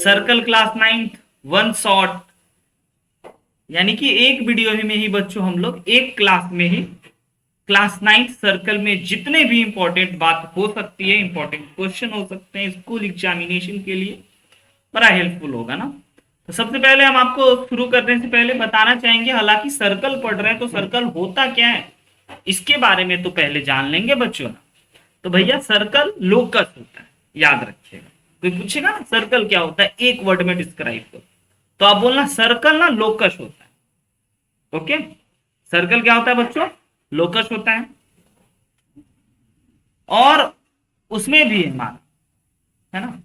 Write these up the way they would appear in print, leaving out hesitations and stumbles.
Circle class ninth one shot, यानी कि एक वीडियो में ही बच्चों हम लोग एक क्लास में ही क्लास नाइन्थ सर्कल में जितने भी इंपॉर्टेंट बात हो सकती है, इंपॉर्टेंट क्वेश्चन हो सकते हैं स्कूल एग्जामिनेशन के लिए, बड़ा हेल्पफुल होगा ना। तो सबसे पहले हम आपको शुरू करने से पहले बताना चाहेंगे, हालांकि सर्कल पढ़ रहे हैं तो सर्कल होता क्या है इसके बारे में तो पहले जान लेंगे बच्चों ना। तो भैया सर्कल लोकस होता है, याद रखिएगा। कोई पूछेगा ना सर्कल क्या होता है, एक वर्ड में डिस्क्राइब करो, तो आप बोलना सर्कल ना लोकस होता है। ओके, सर्कल क्या होता है बच्चों, लोकस होता है। और उसमें भी हमारा है ना,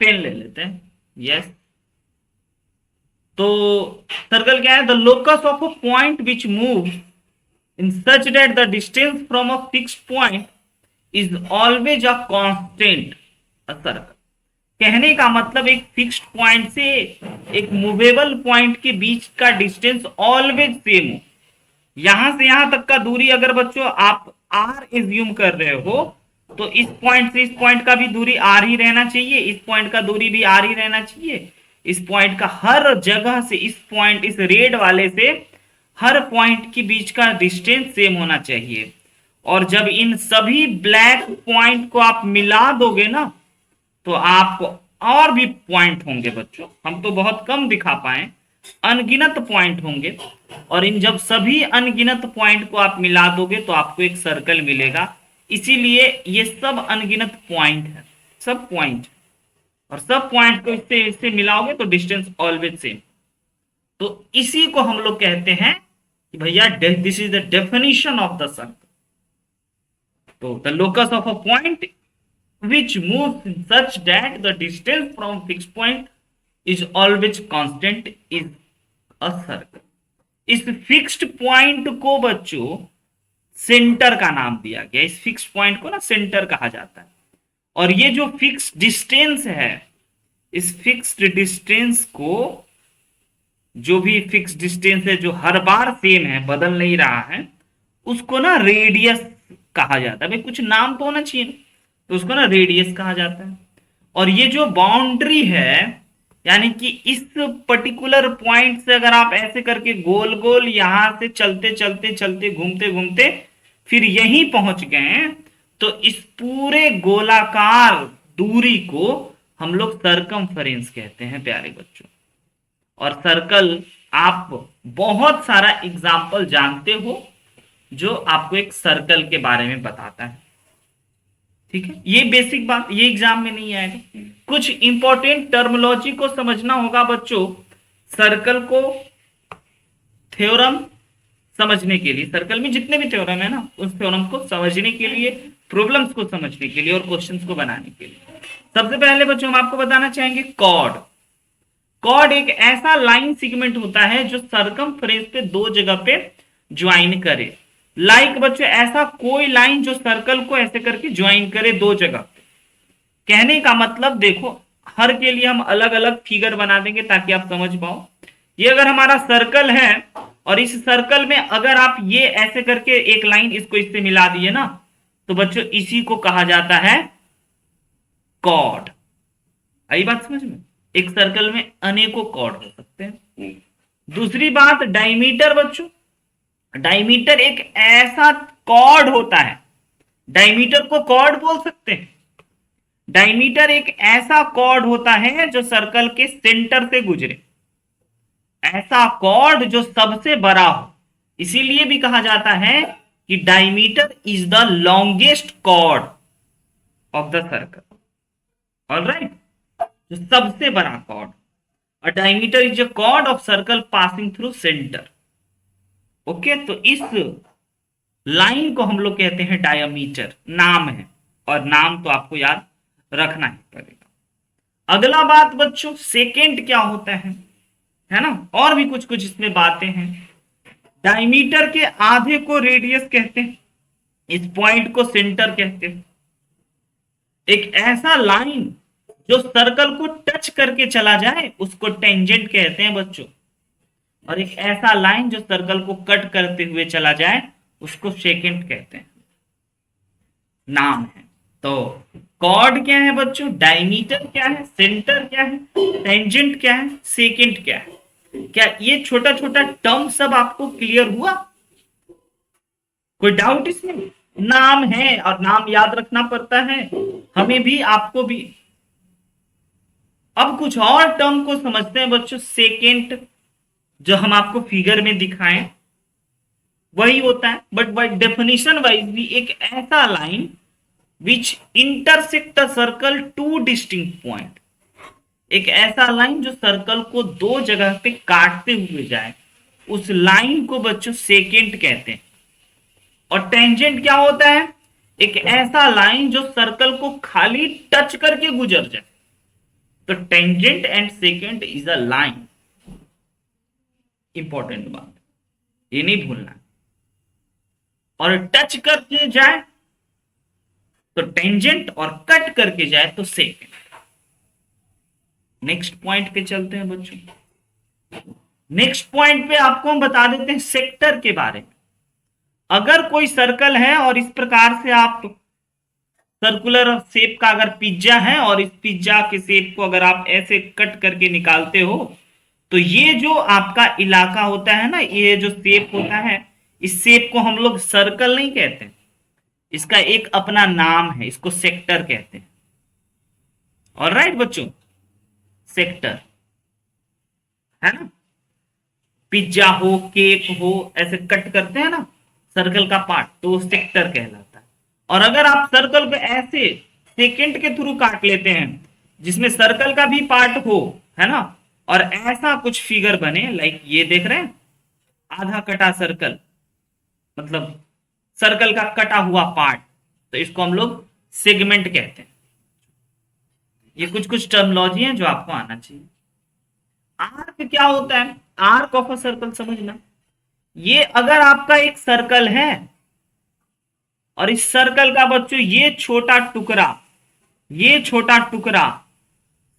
पेन ले लेते हैं। यस, तो सर्कल क्या है, the locus of a point which move in such that the distance from a fixed point is always a constant, a circle। कहने का मतलब एक फिक्स्ड पॉइंट से एक मूवेबल पॉइंट के बीच का डिस्टेंस ऑलवेज सेम हो। यहां से यहां तक का दूरी अगर बच्चों आप आर एज्यूम कर रहे हो, तो इस पॉइंट से इस पॉइंट का भी दूरी आर ही रहना चाहिए, इस पॉइंट का दूरी भी आर ही रहना चाहिए। इस पॉइंट का हर जगह से इस पॉइंट, इस रेड वाले से हर पॉइंट के बीच का डिस्टेंस सेम होना चाहिए। और जब इन सभी ब्लैक पॉइंट को आप मिला दोगे ना, तो आपको और भी पॉइंट होंगे बच्चों, हम तो बहुत कम दिखा पाए, अनगिनत पॉइंट होंगे। और इन जब सभी अनगिनत पॉइंट को आप मिला दोगे तो आपको एक सर्कल मिलेगा। इसीलिए ये सब अनगिनत पॉइंट है, सब पॉइंट, और सब पॉइंट को इससे इससे मिलाओगे तो डिस्टेंस ऑलवेज सेम। तो इसी को हम लोग कहते हैं कि भैया this is the definition of the circle. तो the locus of a point which moves in such that the distance from fixed point is always constant is a circle। इस फिक्स्ड पॉइंट को बच्चों सेंटर का नाम दिया गया, इस fixed point को ना सेंटर कहा जाता है। और ये जो फिक्स डिस्टेंस है, इस फिक्स्ड डिस्टेंस को, जो भी फिक्स डिस्टेंस है जो हर बार सेम है, बदल नहीं रहा है, उसको ना रेडियस कहा जाता है। भाई कुछ नाम तो होना चाहिए, तो उसको ना रेडियस कहा जाता है। और ये जो बाउंड्री है, यानी कि इस पर्टिकुलर पॉइंट से अगर आप ऐसे करके गोल गोल यहां से चलते चलते चलते घूमते घूमते फिर यहीं पहुंच गए, तो इस पूरे गोलाकार दूरी को हम लोग सर्कमफरेंस कहते हैं प्यारे बच्चों। और सर्कल आप बहुत सारा एग्जाम्पल जानते हो जो आपको एक सर्कल के बारे में बताता है। ठीक है, ये बेसिक बात, ये एग्जाम में नहीं आएगा। कुछ इंपॉर्टेंट टर्मिनोलॉजी को समझना होगा बच्चों, सर्कल को थ्योरम समझने के लिए, सर्कल में जितने भी थ्योरम है ना, उस थ्योरम को समझने के लिए, प्रॉब्लम्स को समझने के लिए और क्वेश्चंस को बनाने के लिए सबसे पहले बच्चों हम आपको बताना चाहेंगे कॉर्ड। कॉर्ड एक ऐसा लाइन सेगमेंट होता है जो सर्कमफ्रेंस पे दो जगह पे ज्वाइन करे। लाइक बच्चों ऐसा कोई लाइन जो सर्कल को ऐसे करके ज्वाइन करे दो जगह पे। कहने का मतलब देखो, हर के लिए हम अलग अलग फिगर बना देंगे ताकि आप समझ पाओ। ये अगर हमारा सर्कल है और इस सर्कल में अगर आप ये ऐसे करके एक लाइन इसको इससे मिला दिए ना, तो बच्चों इसी को कहा जाता है कॉर्ड। आई बात समझ में, एक सर्कल में अनेकों कॉर्ड हो सकते हैं। दूसरी बात डायमीटर बच्चों, डायमीटर एक ऐसा कॉर्ड होता है, डायमीटर को कॉर्ड बोल सकते हैं। डायमीटर एक ऐसा कॉर्ड होता है जो सर्कल के सेंटर से गुजरे, ऐसा कॉर्ड जो सबसे बड़ा हो। इसीलिए भी कहा जाता है कि diameter is the longest chord of the circle. Alright, जो सबसे बड़ा chord. A diameter is a chord of circle passing through centre. Okay, तो इस लाइन को हम लोग कहते हैं डायमीटर, नाम है, और नाम तो आपको याद रखना ही पड़ेगा। अगला बात बच्चों, सेकेंड क्या होता है ना, और भी कुछ कुछ इसमें बातें हैं। डायमीटर के आधे को रेडियस कहते हैं, इस पॉइंट को सेंटर कहते हैं। एक ऐसा लाइन जो सर्कल को टच करके चला जाए उसको टेंजेंट कहते हैं बच्चों। और एक ऐसा लाइन जो सर्कल को कट करते हुए चला जाए उसको सेकेंड कहते हैं, नाम है। तो कॉर्ड क्या है बच्चों, डायमीटर क्या है, सेंटर क्या है, टेंजेंट क्या है, सेकेंड क्या है। क्या ये छोटा छोटा टर्म सब आपको क्लियर हुआ? कोई डाउट इसमें? नाम है और नाम याद रखना पड़ता है हमें भी, आपको भी। अब कुछ और टर्म को समझते हैं बच्चों। सेकेंड जो हम आपको फिगर में दिखाएं वही होता है, बट बाय डेफिनेशन वाइज भी एक ऐसा line which intersect the circle two distinct point, एक ऐसा लाइन जो सर्कल को दो जगह पे काटते हुए जाए, उस लाइन को बच्चों सेकेंड कहते हैं। और टेंजेंट क्या होता है, एक ऐसा लाइन जो सर्कल को खाली टच करके गुजर जाए। तो tangent and second is a line, important बात, ये नहीं भूलना। और टच करके जाए तो टेंजेंट, और कट करके जाए तो सेकेंड। नेक्स्ट पॉइंट पे चलते हैं बच्चों। नेक्स्ट पॉइंट पे आपको हम बता देते हैं सेक्टर के बारे में। अगर कोई सर्कल है और इस प्रकार से आप सर्कुलर शेप का अगर पिज्जा है, और इस पिज्जा के शेप को अगर आप ऐसे कट करके निकालते हो, तो ये जो आपका इलाका होता है ना, ये जो शेप होता है, इस शेप को हम लोग सर्कल नहीं कहते, इसका एक अपना नाम है, इसको सेक्टर कहते हैं। ऑलराइट बच्चों, सेक्टर है ना। पिज्जा हो, केक हो, ऐसे कट करते हैं ना सर्कल का पार्ट, तो वो सेक्टर कहलाता है। और अगर आप सर्कल पे ऐसे सेकेंड के थ्रू काट लेते हैं जिसमें सर्कल का भी पार्ट हो, है ना, और ऐसा कुछ फिगर बने, लाइक ये देख रहे हैं आधा कटा सर्कल, मतलब सर्कल का कटा हुआ पार्ट, तो इसको हम लोग सेगमेंट कहते हैं। ये कुछ कुछ टर्मिनोलॉजी है जो आपको आना चाहिए। आर्क क्या होता है, आर्क ऑफ अ सर्कल समझना। ये अगर आपका एक सर्कल है और इस सर्कल का बच्चों ये छोटा टुकड़ा, ये छोटा टुकड़ा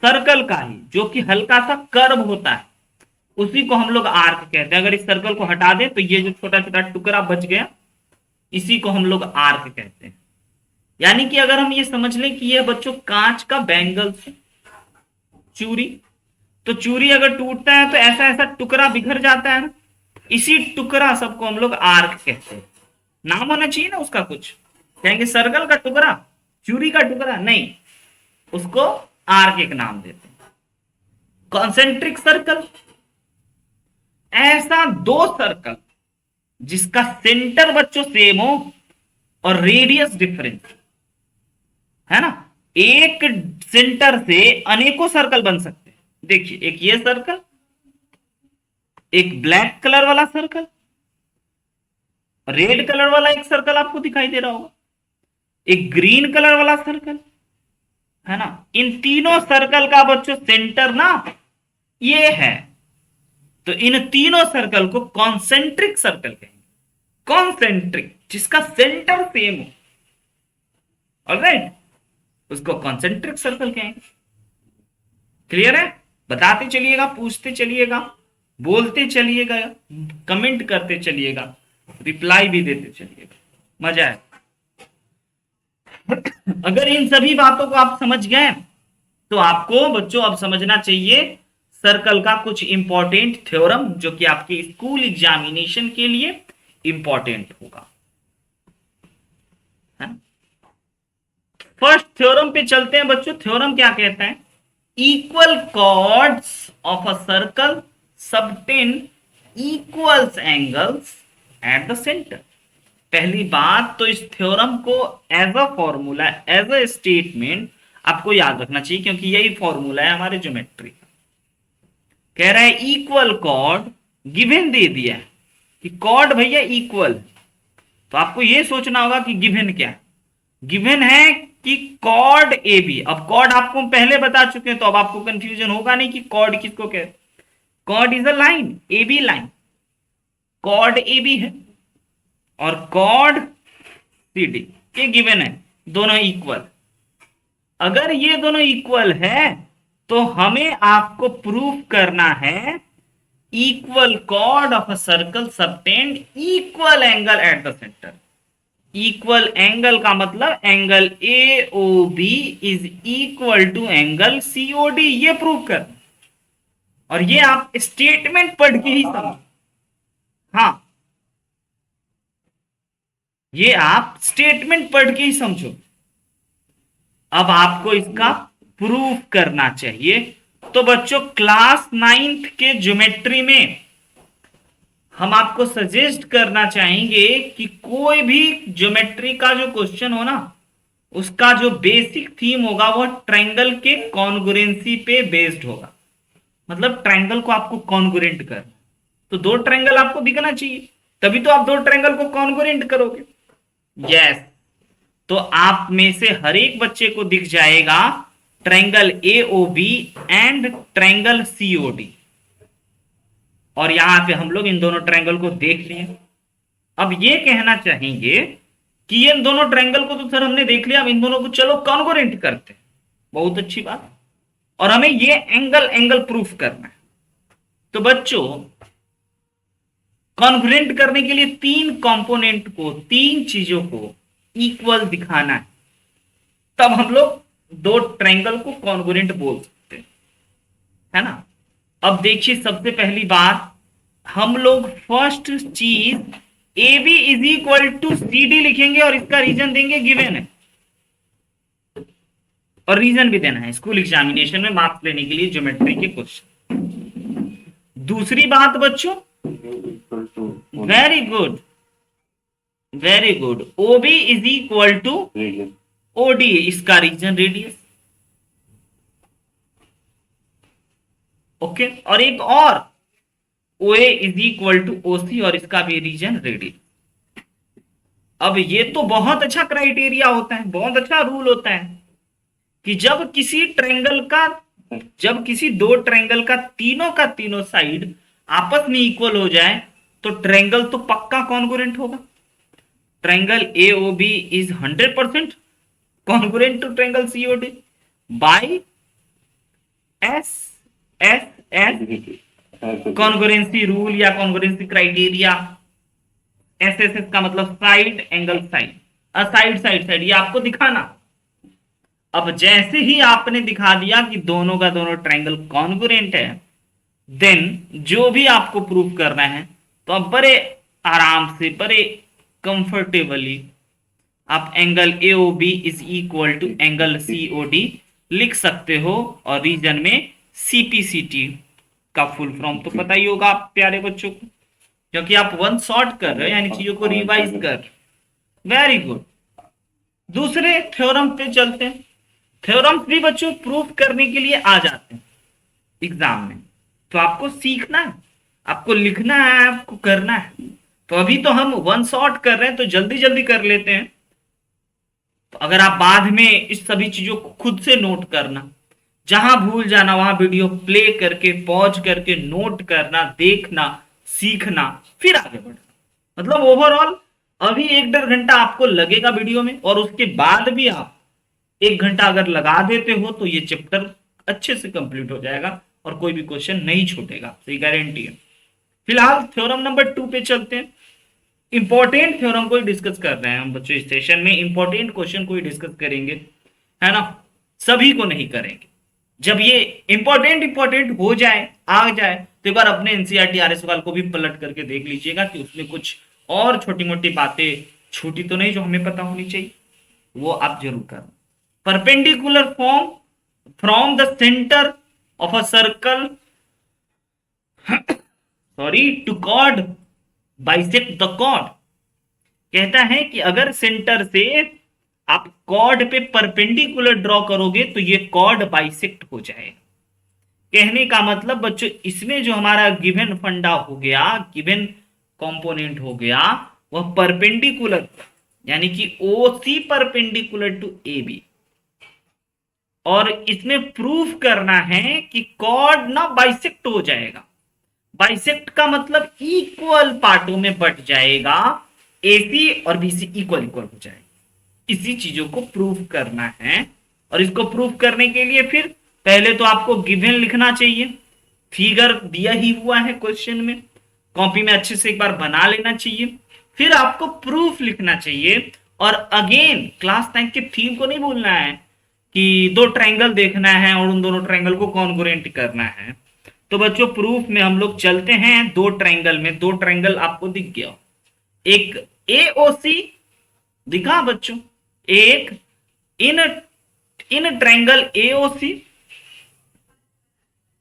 सर्कल का ही जो कि हल्का सा कर्व होता है, उसी को हम लोग आर्क कहते हैं। अगर इस सर्कल को हटा दें तो ये जो छोटा छोटा टुकड़ा बच गया, इसी को हम लोग आर्क कहते हैं। यानी कि अगर हम ये समझ लें कि ये बच्चों कांच का बैंगल से चूरी, तो चूरी अगर टूटता है तो ऐसा ऐसा टुकड़ा बिखर जाता है ना, इसी टुकड़ा सबको हम लोग आर्क कहते हैं। नाम होना चाहिए ना उसका कुछ, कहेंगे सर्कल का टुकड़ा, चूरी का टुकड़ा नहीं, उसको आर्क एक नाम देते हैं। कॉन्सेंट्रिक सर्कल, ऐसा दो सर्कल जिसका सेंटर बच्चों सेम हो और रेडियस डिफरेंट, है ना। एक सेंटर से अनेकों सर्कल बन सकते हैं। देखिए, एक ये सर्कल, एक ब्लैक कलर वाला सर्कल, रेड कलर वाला एक सर्कल आपको दिखाई दे रहा होगा, एक ग्रीन कलर वाला सर्कल, है ना। इन तीनों सर्कल का बच्चों सेंटर ना ये है, तो इन तीनों सर्कल को कॉन्सेंट्रिक सर्कल कहेंगे। कॉन्सेंट्रिक, जिसका सेंटर सेम हो, ऑलराइट, उसको कॉन्सेंट्रिक सर्कल कहेंगे। क्लियर है? बताते चलिएगा, पूछते चलिएगा, बोलते चलिएगा, कमेंट करते चलिएगा, रिप्लाई भी देते चलिएगा, मजा है। अगर इन सभी बातों को आप समझ गए तो आपको बच्चों अब समझना चाहिए सर्कल का कुछ इंपॉर्टेंट थ्योरम, जो कि आपके स्कूल एग्जामिनेशन के लिए इंपॉर्टेंट होगा। फर्स्ट थ्योरम पे चलते हैं बच्चों। थ्योरम क्या कहता है? Equal chords of a circle subtend equals angles at the centre. पहली बात तो इस थ्योरम को as a formula, as a statement आपको याद रखना चाहिए, क्योंकि यही फॉर्मूला है हमारे ज्योमेट्री का। कह रहा है इक्वल कॉर्ड, गिवन दे दिया है कि कॉर्ड भैया इक्वल, तो आपको यह सोचना होगा कि गिवन क्या है। गिवन है कि कॉर्ड ए बी। अब कॉर्ड आपको पहले बता चुके हैं, तो अब आपको कंफ्यूजन होगा नहीं कि कॉर्ड किसको कहते। Chord is a line, A B line, chord A B है और कॉर्ड सी डी, ये गिवन है, दोनों इक्वल। अगर ये दोनों इक्वल है तो हमें आपको प्रूफ करना है equal chord of a circle subtend equal angle at the centre. Equal angle का मतलब angle A O B is equal to angle C O D, ये प्रूव कर। और ये आप स्टेटमेंट पढ़ के ही समझो। हाँ, ये आप स्टेटमेंट पढ़ के ही समझो। अब आपको इसका प्रूफ करना चाहिए। तो बच्चों क्लास 9th के ज्योमेट्री में हम आपको सजेस्ट करना चाहेंगे कि कोई भी ज्योमेट्री का जो क्वेश्चन हो ना, उसका जो बेसिक थीम होगा वो ट्रायंगल के कॉन्ग्रुएंसी पे बेस्ड होगा। मतलब ट्रायंगल को आपको कॉन्ग्रुएंट करना, तो दो ट्रायंगल आपको दिखना चाहिए, तभी तो आप दो ट्रायंगल को कॉन्ग्रुएंट करोगे। यस, तो आप में से हर एक बच्चे को दिख जाएगा triangle AOB and triangle COD. और यहां पे हम लोग इन दोनों ट्रायंगल को देख लिए। अब ये कहना चाहेंगे कि ये इन दोनों ट्रायंगल को तो सर हमने देख लिया, अब इन दोनों को चलो कॉन्ग्रुएंट करते हैं। बहुत अच्छी बात। और हमें ये एंगल प्रूफ करना है। तो बच्चों कॉन्ग्रुएंट करने के लिए तीन कंपोनेंट को, तीन चीजों को इक्वल दिखाना है, तब हम लोग दो ट्रायंगल को कॉन्ग्रुएंट बोल सकते हैं, है ना। अब देखिए सबसे पहली बात, हम लोग फर्स्ट चीज A B is equal to C D लिखेंगे और इसका रीजन देंगे, गिवन है, और रीजन भी देना है स्कूल एग्जामिनेशन में मार्क्स लेने के लिए ज्योमेट्री के क्वेश्चन। दूसरी बात बच्चों, very good very good, OB is equal to OD, इसका रीजन रेडियस। ओके, और एक और ओए इज इक्वल टू ओसी और इसका भी रीजन रेडियस। अब ये तो बहुत अच्छा क्राइटेरिया होता है, बहुत अच्छा रूल होता है कि जब किसी दो ट्रायंगल का तीनों साइड आपस में इक्वल हो जाए तो ट्रायंगल तो पक्का कॉन्ग्रुएंट होगा। Triangle AOB is 100% congruent to triangle COD by S S S congruency rule या congruency criteria. S S S का मतलब side angle side, side side side, ये आपको दिखाना। अब जैसे ही आपने दिखा दिया कि दोनों का दोनों ट्रायंगल कॉन्ग्रुएंट है, देन जो भी आपको प्रूफ करना है तो आप बड़े आराम से, बड़े कंफर्टेबली आप angle AOB is equal to angle COD लिख सकते हो। और रीजन में सीपीसीटी का फुल फॉर्म तो पता ही होगा आप प्यारे बच्चों को, क्योंकि आप वन शॉट कर रहे हो, यानी चीजों को रिवाइज कर। Very good. दूसरे थ्योरम पे चलते हैं। थ्योरम्स भी बच्चों प्रूफ करने के लिए आ जाते हैं एग्जाम में, तो आपको सीखना है, आपको लिखना है, आपको करना है। तो अभी तो हम वन शॉट कर रहे हैं तो जल्दी जल्दी कर लेते हैं। तो अगर आप बाद में इस सभी चीजों को खुद से नोट करना, जहां भूल जाना वहां वीडियो प्ले करके पॉज करके नोट करना, देखना, सीखना, फिर आगे बढ़ना। मतलब ओवरऑल अभी 1-1.5 घंटा आपको लगेगा वीडियो में, और उसके बाद भी आप 1 घंटा अगर लगा देते हो तो ये चैप्टर अच्छे से कंप्लीट हो जाएगा और कोई भी क्वेश्चन नहीं छूटेगा, सही गारंटी है। फिलहाल थ्योरम नंबर 2 पे चलते हैं। इंपॉर्टेंट थ्योरम को ही डिस्कस कर रहे हैं हम बच्चों इस सेशन में, इंपॉर्टेंट क्वेश्चन को ही डिस्कस करेंगे, है ना। सभी को नहीं करेंगे। जब ये इंपॉर्टेंट हो जाए, आ जाए, तो एक बार अपने एनसीईआरटी आरएस वाल को भी पलट करके देख लीजिएगा कि उसमें कुछ और छोटी मोटी बातें छूटी तो नहीं जो हमें पता होनी चाहिए, वो आप जरूर करना। Perpendicular form from the centre of a circle to chord bisect the chord. कहता है कि अगर सेंटर से आप कॉर्ड पे परपेंडिकुलर ड्रॉ करोगे तो ये कॉर्ड बाइसेक्ट हो जाएगा। कहने का मतलब बच्चों इसमें जो हमारा गिवन फंडा हो गया, गिवन कंपोनेंट हो गया, वह परपेंडिकुलर, यानी कि ओसी परपेंडिकुलर टू ए बी। और इसमें प्रूफ करना है कि कॉर्ड ना बाइसेक्ट हो जाएगा। बाइसेक्ट का मतलब इक्वल पार्टों में बट जाएगा, एसी और बीसी इक्वल इक्वल हो जाएगा। इसी चीजों को प्रूफ करना है। और इसको प्रूफ करने के लिए फिर पहले तो आपको गिवन लिखना चाहिए, फिगर दिया ही हुआ है क्वेश्चन में, कॉपी में अच्छे से एक बार बना लेना चाहिए। फिर आपको प्रूफ लिखना चाहिए, और अगेन क्लास 9 के थीम को नहीं भूलना है कि दो ट्रायंगल देखना है और उन दोनों ट्रायंगल को कॉन्ग्रुएंट करना है। तो बच्चों प्रूफ में हम लोग चलते हैं, दो ट्रायंगल में, दो ट्रायंगल आपको दिख गया, एक AOC दिखा बच्चों, एक इन इन ट्रायंगल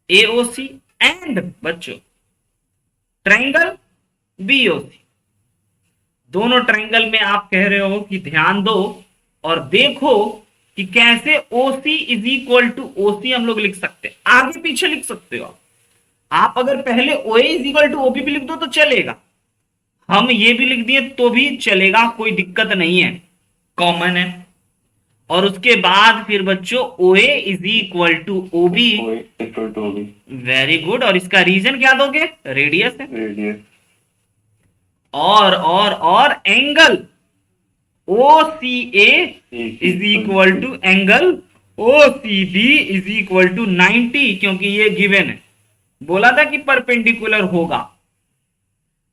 AOC एंड बच्चों ट्रायंगल BOC। दोनों ट्रायंगल में आप कह रहे हो कि ध्यान दो और देखो कि कैसे OC is equal to OC हम लोग लिख सकते हैं, आगे पीछे लिख सकते हो आप अगर पहले OA is equal to OP भी लिख दो तो चलेगा, हम ये भी लिख दिए तो भी चलेगा, कोई दिक्कत नहीं है, कॉमन है। और उसके बाद फिर बच्चों OA is equal to OB, very good. और इसका रीजन क्या दोगे? रेडियस है। रेडियस और angle OCA is equal to angle OCB is equal to 90, क्योंकि ये गिवन है, बोला था कि परपेंडिकुलर होगा।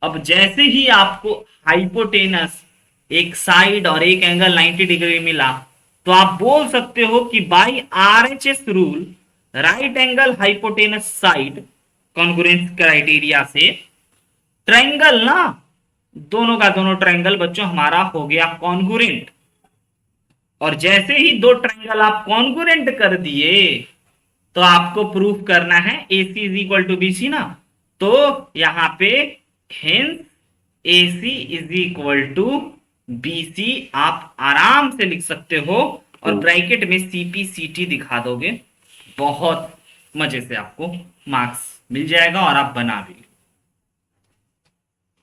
अब जैसे ही आपको हाइपोटेनस एक साइड और एक एंगल 90 डिग्री मिला तो आप बोल सकते हो कि by RHS rule, right angle hypotenuse side congruence criteria से ट्रायंगल ना, दोनों का दोनों ट्रायंगल बच्चों हमारा हो गया कॉन्ग्रुएंट। और जैसे ही दो ट्रायंगल आप कॉन्ग्रुएंट कर दिए तो आपको प्रूफ करना है AC is equal to BC ना, तो यहां पे hence AC is equal to BC आप आराम से लिख सकते हो और ब्रैकेट में CP/CT दिखा दोगे, बहुत मजे से आपको मार्क्स मिल जाएगा और आप बना भी।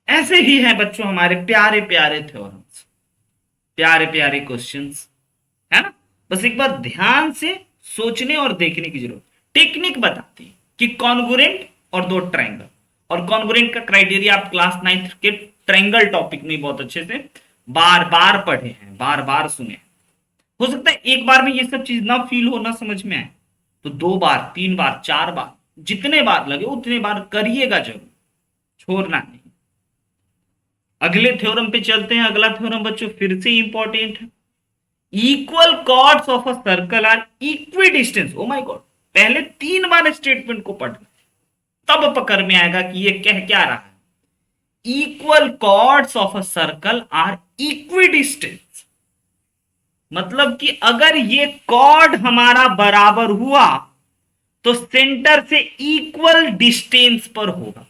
ऐसे ही है बच्चों हमारे प्यारे प्यारे थ्योरम्स, प्यारे प्यारे क्वेश्चंस, है ना। बस एक बार ध्यान से सोचने और देखने की जरूरत। टेक्निक बताती कि कॉन्ग्रुएंट और दो ट्रायंगल, और कॉन्ग्रुएंट का क्राइटेरिया आप क्लास 9 के ट्रायंगल टॉपिक में बहुत अच्छे से बार बार पढ़े हैं, बार बार सुने। हो सकता है एक बार में ये सब चीज ना फील हो, ना समझ में आए, तो 2 बार 3 बार 4 बार जितने बार लगे उतने बार करिएगा जरूर, छोड़ना नहीं। अगले थ्योरम पे चलते हैं। अगला थ्योरम बच्चों फिर से इंपॉर्टेंट है। Equal chords of a circle are equidistance. Oh my God, पहले 3 बार स्टेटमेंट को पढ़ना, तब पकड़ में आएगा कि ये कह क्या रहा है। Equal chords of a circle are equidistance, मतलब कि अगर ये कॉर्ड हमारा बराबर हुआ तो सेंटर से इक्वल डिस्टेंस पर होगा,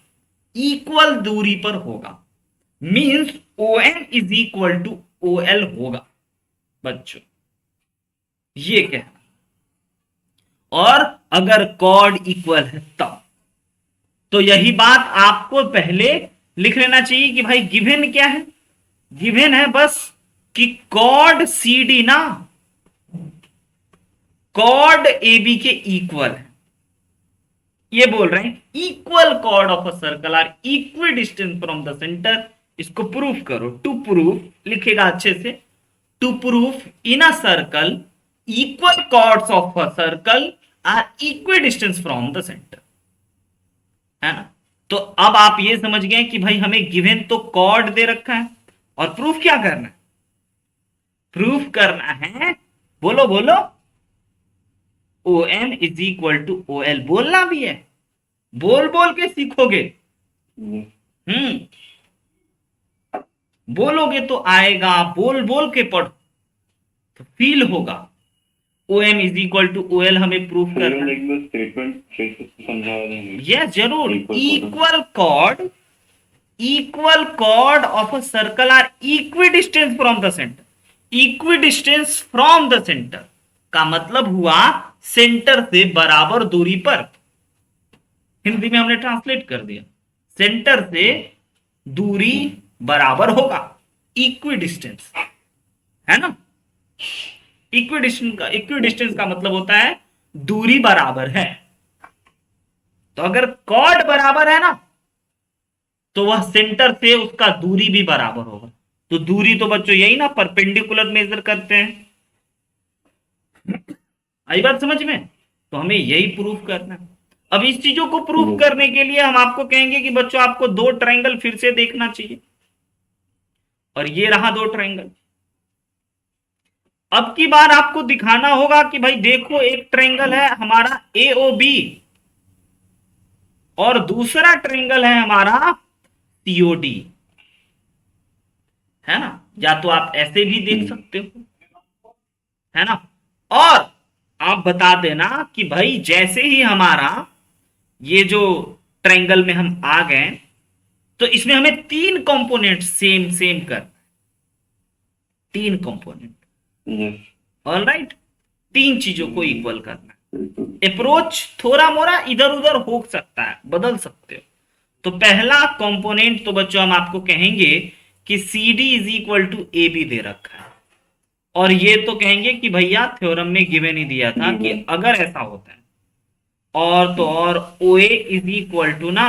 इक्वल दूरी पर होगा, means ON is equal to OL होगा बच्चों, ये कहना। और अगर कॉर्ड इक्वल है तब, तो यही बात आपको पहले लिख लेना चाहिए कि भाई गिवन क्या है। गिवन है बस कि कॉर्ड CD ना कॉर्ड AB के इक्वल है, ये बोल रहे हैं equal chord of a circle are equidistance from the centre. इसको प्रूफ करो, टू प्रूफ लिखेगा अच्छे से, to proof in a circle equal chords of a circle are equidistance from the centre, है ना। तो अब आप ये समझ गए कि भाई हमें गिवन तो कॉर्ड दे रखा है और प्रूफ क्या करना है। प्रूफ करना है, बोलो बोलो, OM is equal to OL। बोलना भी है, बोल बोल के सीखोगे, बोलोगे तो आएगा, बोल बोल के पढ़ो तो फील होगा। OM is equal to OL हमें प्रूफ करना है। यस जरूर। Equal chord of a circle are equidistance from the centre. Equidistance from the centre का मतलब हुआ सेंटर से बराबर दूरी पर। हिंदी में हमने ट्रांसलेट कर दिया, सेंटर से दूरी बराबर होगा, इक्विडिस्टेंस, है ना। इक्विडिस्टेंस का मतलब होता है दूरी बराबर है। तो अगर कॉर्ड बराबर है ना तो वह सेंटर से उसका दूरी भी बराबर होगा। तो दूरी तो बच्चों यही ना, परपेंडिकुलर मेजर करते हैं, आई बात समझ में। तो हमें यही प्रूफ करना है। अब इस चीजों को प्रूफ करने के लिए हम आपको कहेंगे कि बच्चों आपको 2 ट्रायंगल फिर से देखना चाहिए, और ये रहा 2 ट्रायंगल। अब की बार आपको दिखाना होगा कि भाई देखो एक ट्रायंगल है हमारा एओबी और दूसरा ट्रायंगल है हमारा सीओडी, है ना। या तो आप ऐसे भी देख सकते हो, है ना। और आप बता देना कि भाई जैसे ही हमारा ये जो ट्रायंगल में हम आ गए तो इसमें हमें तीन कंपोनेंट सेम सेम कर, तीन कंपोनेंट, ऑल राइट, तीन चीजों को इक्वल करना है। अप्रोच थोड़ा मोड़ा इधर उधर हो सकता है, बदल सकते हो। तो पहला कंपोनेंट तो बच्चों हम आपको कहेंगे कि C D is equal to A B दे रखा है, और ये तो कहेंगे कि भैया थ्योरम में गिवन ही दिया था कि अगर ऐसा होता है और तो और ओ ए इज इक्वल टू ना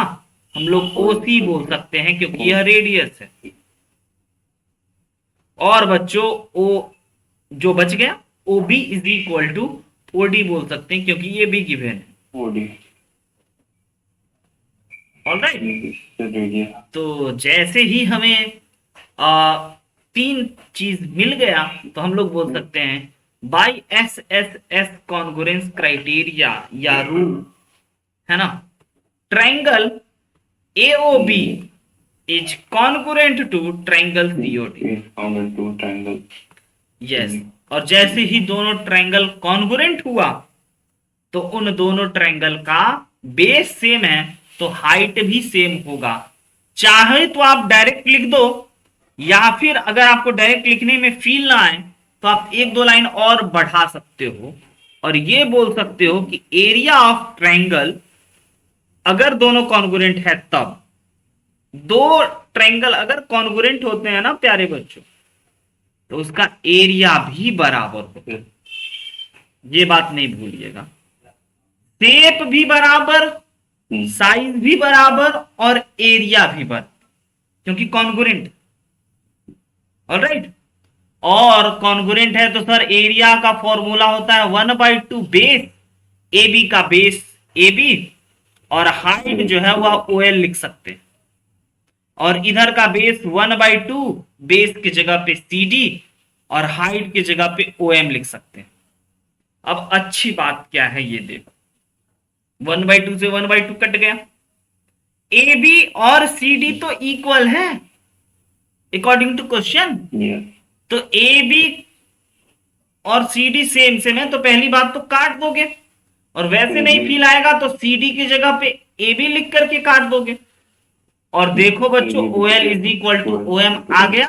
हम लोग ओ सी बोल सकते हैं क्योंकि यह रेडियस है। और बच्चों ओ जो बच गया O B is equal to O D बोल सकते हैं क्योंकि ये भी गिवन है, ऑल राइट। तो जैसे ही हमें तीन चीज मिल गया तो हम लोग बोल सकते हैं by S S S congruence criteria या रूल, है ना, triangle AOB is congruent to triangle COD. Yes, और जैसे ही दोनों ट्रायंगल कॉन्ग्रुएंट हुआ तो उन दोनों ट्रायंगल का बेस सेम है तो हाइट भी सेम होगा। चाहे तो आप डायरेक्ट लिख दो, या फिर अगर आपको डायरेक्ट लिखने में फील ना आए तो आप एक दो लाइन और बढ़ा सकते हो और ये बोल सकते हो कि एरिया ऑफ ट्रायंगल, अगर दोनों कॉन्ग्रुएंट है तब, दो ट्रायंगल अगर कॉन्ग्रुएंट होते हैं ना प्यारे बच्चों तो उसका एरिया भी बराबर होता है, ये बात नहीं भूलिएगा। शेप भी बराबर, साइज भी बराबर और एरिया भी बराबर क्योंकि कॉन्ग्रुएंट, ऑलराइट। और कॉन्ग्रुएंट है तो सर एरिया का फॉर्मूला होता है 1/2 बेस ए बी का बेस ए बी और हाइट जो है वह ओ एल लिख सकते हैं, और इधर का बेस 1/2 बेस की जगह पे सी डी और हाइट की जगह पे ओ एम लिख सकते हैं। अब अच्छी बात क्या है ये देखो, 1/2 से 1/2 कट गया, ए बी और सी डी तो इक्वल है अकॉर्डिंग टू क्वेश्चन, तो ए बी और सी डी सेम सेम है तो पहली बात तो काट दोगे, और वैसे नहीं फील आएगा तो सी डी की जगह पे ए बी लिख करके काट दोगे। और देखो बच्चों O L is equal to O M आ गया,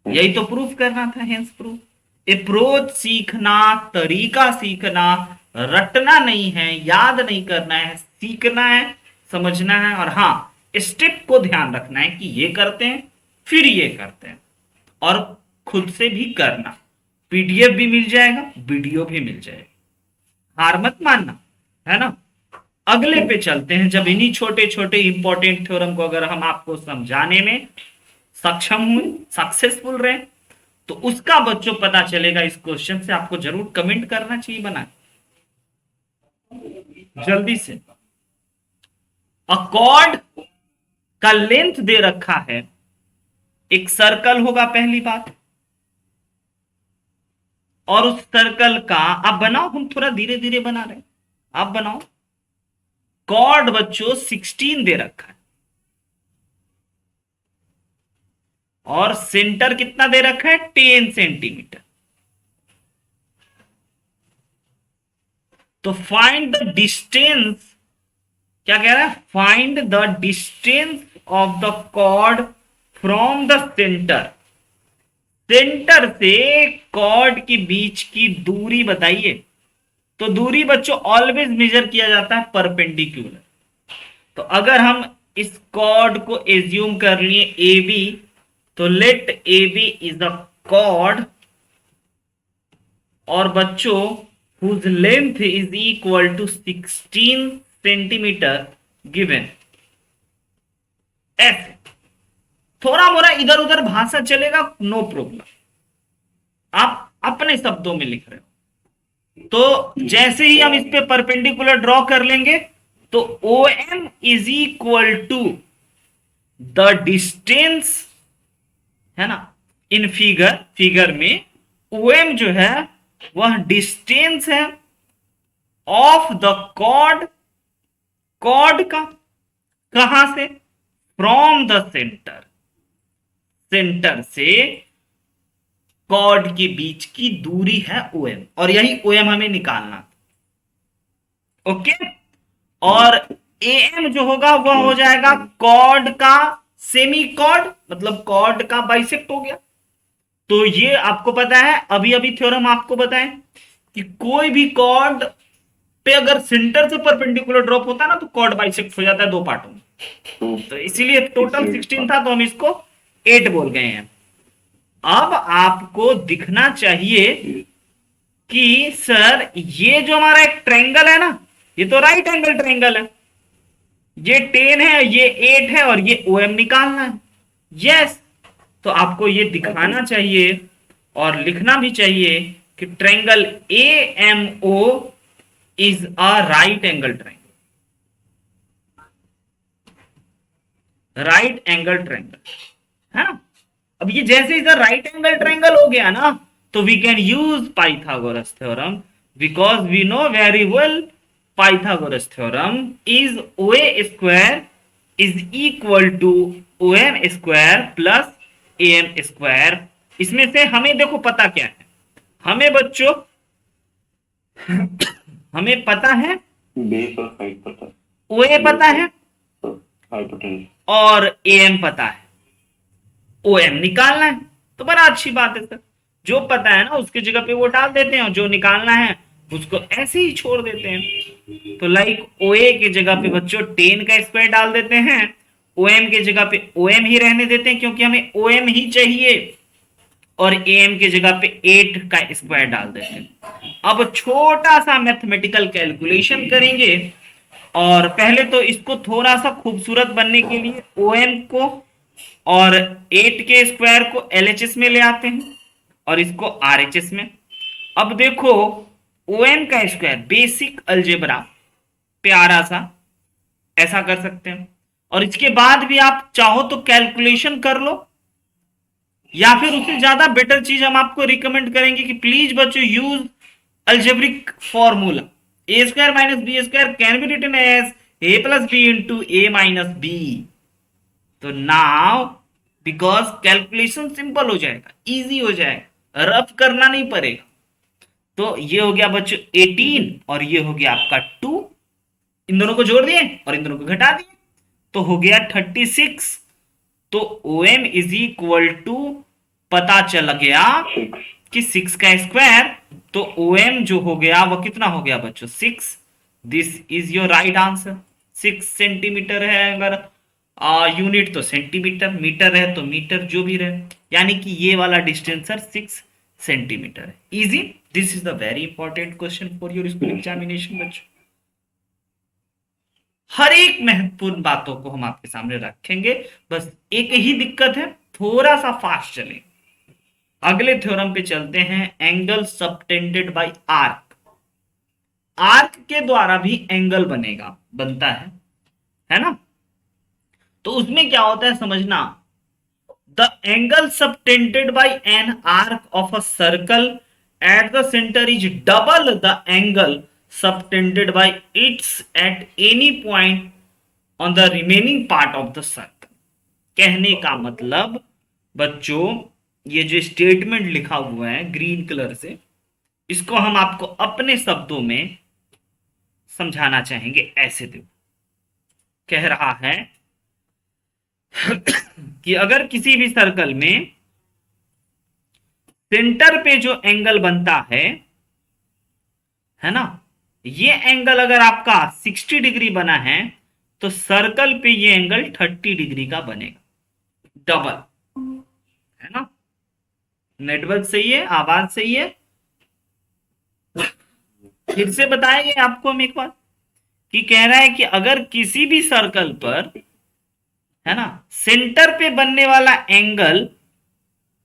यही तो प्रूफ करना था, हेंस प्रूफ। अप्रोच सीखना, तरीका सीखना, रटना नहीं है, याद नहीं करना है, सीखना है, समझना है, और हाँ स्टेप को ध्यान रखना है कि ये करते हैं फिर ये करते हैं, और खुद से भी करना। पीडीएफ भी मिल जाएगा, वीडियो भी मिल जाएगा, हार मत मानना, है ना। अगले पे चलते हैं। जब इन्हीं छोटे छोटे इंपॉर्टेंट थ्योरम को अगर हम आपको समझाने में सक्षम हुए, सक्सेसफुल रहे, तो उसका बच्चों पता चलेगा इस क्वेश्चन से। आपको जरूर कमेंट करना चाहिए बना जल्दी से। अ कॉर्ड का लेंथ दे रखा है, एक सर्कल होगा पहली बात, और उस सर्कल का आप बनाओ, हम थोड़ा धीरे धीरे बना रहे हैं, आप बनाओ। कॉर्ड बच्चों 16 दे रखा है और सेंटर कितना दे रखा है 10 सेंटीमीटर। तो फाइंड द डिस्टेंस, क्या कह रहा है, find the distance of the chord from the centre. Centre से कॉर्ड के बीच की दूरी बताइए। तो दूरी बच्चों ऑलवेज मेजर किया जाता है परपेंडिकुलर। तो अगर हम इस कॉर्ड को एज्यूम कर लिए ए बी, तो let A B is a chord, और बच्चों whose length is equal to 16 centimetre given. ऐसे थोड़ा मोड़ा इधर उधर भाषा चलेगा, नो प्रॉब्लम, आप अपने शब्दों में लिख रहे हो। तो जैसे ही हम इस पे परपेंडिकुलर ड्रॉ कर लेंगे तो O M is equal to the distance, है ना, इन फिगर में OM जो है वह डिस्टेंस है ऑफ द कॉर्ड, कॉर्ड का, कहां से, फ्रॉम द सेंटर, सेंटर से कॉर्ड के बीच की दूरी है OM, और यही OM हमें निकालना। ओके, और AM जो होगा वह हो जाएगा कॉर्ड का सेमी कॉर्ड, मतलब कॉर्ड का बाइसेक्ट हो गया। तो ये आपको पता है, अभी अभी थ्योरम आपको बताएं कि कोई भी कॉर्ड पे अगर सेंटर से परपेंडिकुलर ड्रॉप होता है ना तो कॉर्ड बाइसेक्ट हो जाता है दो पार्टों में। तो इसीलिए टोटल 16 था तो हम इसको 8 बोल गए हैं। अब आपको दिखना चाहिए कि सर ये जो हमारा एक ट्रायंगल है ना, ये तो राइट एंगल ट्रायंगल है, ये 10 है, ये 8 है, और ये OM निकालना है। यस, तो आपको ये दिखाना चाहिए और लिखना भी चाहिए कि triangle AMO is a right angle triangle, right angle triangle है ना। अब ये जैसे इधर राइट एंगल ट्रायंगल हो गया ना, तो we can use Pythagoras theorem, because we know very well Pythagoras theorem is OA square is equal to OM square plus AM square. इसमें से हमें देखो पता क्या है, हमें बच्चों हमें पता है बेस और हाइट पता है, OA पता है हाइपोटेन्यूज और AM पता है, OM निकालना है। तो बड़ा अच्छी बात है सर, जो पता है ना उसकी जगह पे वो डाल देते हैं और जो निकालना है उसको ऐसे ही छोड़ देते हैं। तो लाइक OA की जगह पे बच्चों 10 का स्क्वायर डाल देते हैं, OM की जगह पे OM ही रहने देते हैं क्योंकि हमें OM ही चाहिए, और AM की जगह पे 8 का स्क्वायर डाल देते हैं। अब छोटा सा मैथमेटिकल कैलकुलेशन करेंगे, और पहले तो इसको थोड़ा सा खूबसूरत बनने के लिए OM को और 8 के स्क्वायर को LHS में ले आते हैं और इसको RHS में। अब देखो OM का स्क्वायर बेसिक अलजेब्रा, प्यारा सा ऐसा कर सकते हैं, और इसके बाद भी आप चाहो तो कैलकुलेशन कर लो, या फिर उससे ज्यादा बेटर चीज हम आपको रिकमेंड करेंगे कि प्लीज बच्चों use algebraic formula. A square minus B square can be written as A plus B into A minus B. तो नाउ बिकॉज कैलकुलेशन सिंपल हो जाएगा, इजी हो जाएगा, रफ करना नहीं पड़ेगा। तो ये हो गया बच्चों 18 और ये हो गया आपका 2, इन दोनों को जोड़ दिए और इन दोनों को घटा दिए तो हो गया 36। तो OM इज इक्वल टू पता चल गया कि 6 का स्क्वायर, तो OM जो हो गया वो कितना हो गया बच्चों 6। This is your right answer. 6 centimetre है, अगर यूनिट तो सेंटीमीटर, मीटर है तो मीटर, जो भी रहे, यानी कि ये वाला डिस्टेंस सर 6 सेंटीमीटर है। Easy, this is the very important question for your school examination बच्चों। हर एक महत्वपूर्ण बातों को हम आपके सामने रखेंगे, बस एक ही दिक्कत है, थोड़ा सा फास्ट चलें। अगले थ्योरम पे चलते हैं, angle subtended bye arc. Arc के द्वारा भी एंगल बनेगा, बनता है ना। तो उसमें क्या होता है समझना, the angle subtended bye an arc of a circle eight the centre is double the angle subtended by its at any point on the remaining part of the circle। कहने का मतलब बच्चों, ये जो स्टेटमेंट लिखा हुआ है ग्रीन कलर से, इसको हम आपको अपने शब्दों में समझाना चाहेंगे। ऐसे देखो, कह रहा है कि अगर किसी भी सर्कल में सेंटर पे जो एंगल बनता है ना, ये एंगल अगर आपका 60 डिग्री बना है तो सर्कल पे ये एंगल 30 डिग्री का बनेगा, डबल, है ना। नेटवर्क सही है, आवाज सही है। फिर से बताएंगे आपको हम एक बार कि कह रहा है कि अगर किसी भी सर्कल पर, है ना, सेंटर पे बनने वाला एंगल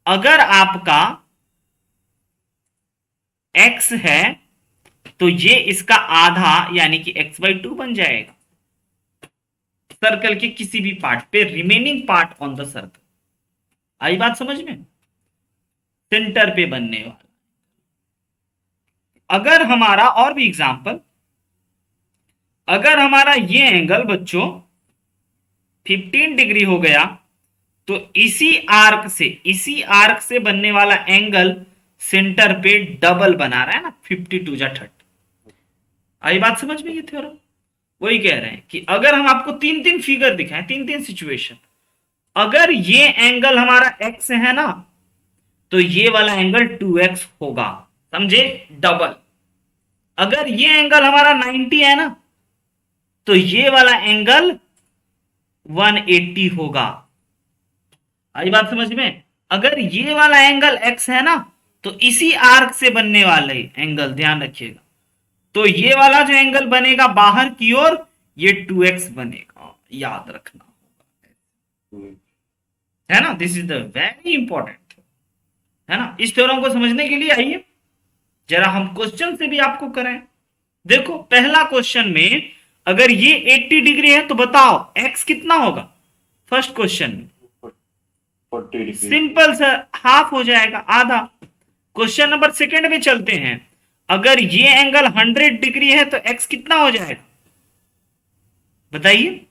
अगर आपका x है तो ये इसका आधा यानी कि x/2 बन जाएगा सर्कल के किसी भी पार्ट पे, remaining part on the circle. आई बात समझ में, सेंटर पे बनने वाला अगर हमारा और भी एग्जांपल, अगर हमारा ये एंगल बच्चों 15 डिग्री हो गया तो इसी आर्क से बनने वाला एंगल सेंटर पे डबल बना रहा है ना, 52 जा 30। आई बात समझ में ये थ्योरम? वही कह रहे हैं कि अगर हम आपको तीन तीन फिगर दिखाएं, तीन तीन सिचुएशन, अगर ये एंगल हमारा x है ना तो ये वाला एंगल 2x होगा, समझे, डबल। अगर ये एंगल हमारा 90 है ना तो ये वाला एंगल 180 होगा। आई बात समझ में? अगर ये वाला एंगल x है ना तो इसी आर्क से बनने वाले एंगल, ध्यान रखिएगा, तो ये वाला जो एंगल बनेगा बाहर की ओर, ये 2x बनेगा, याद रखना है ना। This is the very important, है ना। इस थ्योरम को समझने के लिए आइए जरा हम क्वेश्चन से भी आपको कराएं। देखो पहला क्वेश्चन में अगर ये 80 डिग्री है तो बताओ x कितना होगा। फर्स्ट क्वेश्चन में 40 डिग्री। सिंपल सर, हाफ हो जाएगा, आधा। क्वेश्चन नंबर सेकंड में चलते हैं, अगर ये एंगल 100 डिग्री है तो x कितना हो जाएगा, बताइए।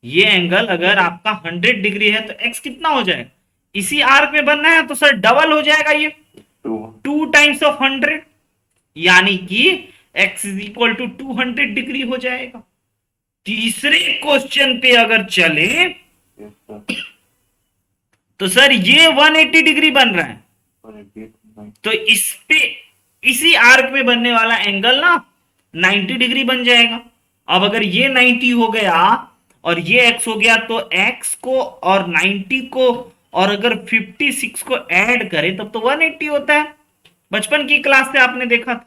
ये एंगल अगर आपका 100 डिग्री है तो x कितना हो जाएगा, इसी आर्क में बनना है तो सर डबल हो जाएगा, ये 2 टाइम्स ऑफ 100, यानी कि x is equal to 200 degree हो जाएगा। तीसरे क्वेश्चन पे अगर चले तो सर ये 180 डिग्री बन रहा है, तो इस पे इसी आर्क में बनने वाला एंगल ना 90 डिग्री बन जाएगा। अब अगर ये 90 हो गया और ये x हो गया तो x को और 90 को और अगर 56 को ऐड करें तब तो 180 होता है, बचपन की क्लास से आपने देखा था।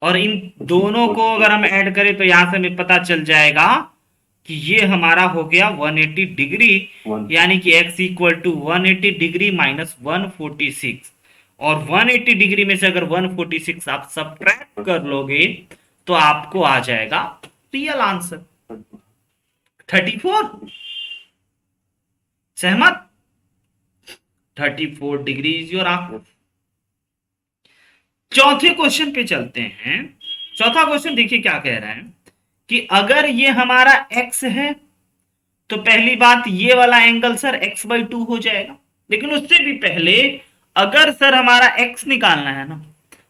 और इन दोनों को अगर हम ऐड करें तो यहां से हमें पता चल जाएगा कि ये हमारा हो गया 180 डिग्री, यानी कि x equal to 180 degree minus 146, और 180 डिग्री में से अगर 146 आप सब्ट्रैक्ट कर लोगे तो आपको आ जाएगा रियल आंसर 34। सहमत? 34 डिग्री इज योर आंसर। चौथे क्वेश्चन पे चलते हैं। चौथा क्वेश्चन देखिए क्या कह रहा है कि अगर ये हमारा x है तो पहली बात ये वाला एंगल सर x/2 हो जाएगा, लेकिन उससे भी पहले अगर सर हमारा x निकालना है ना,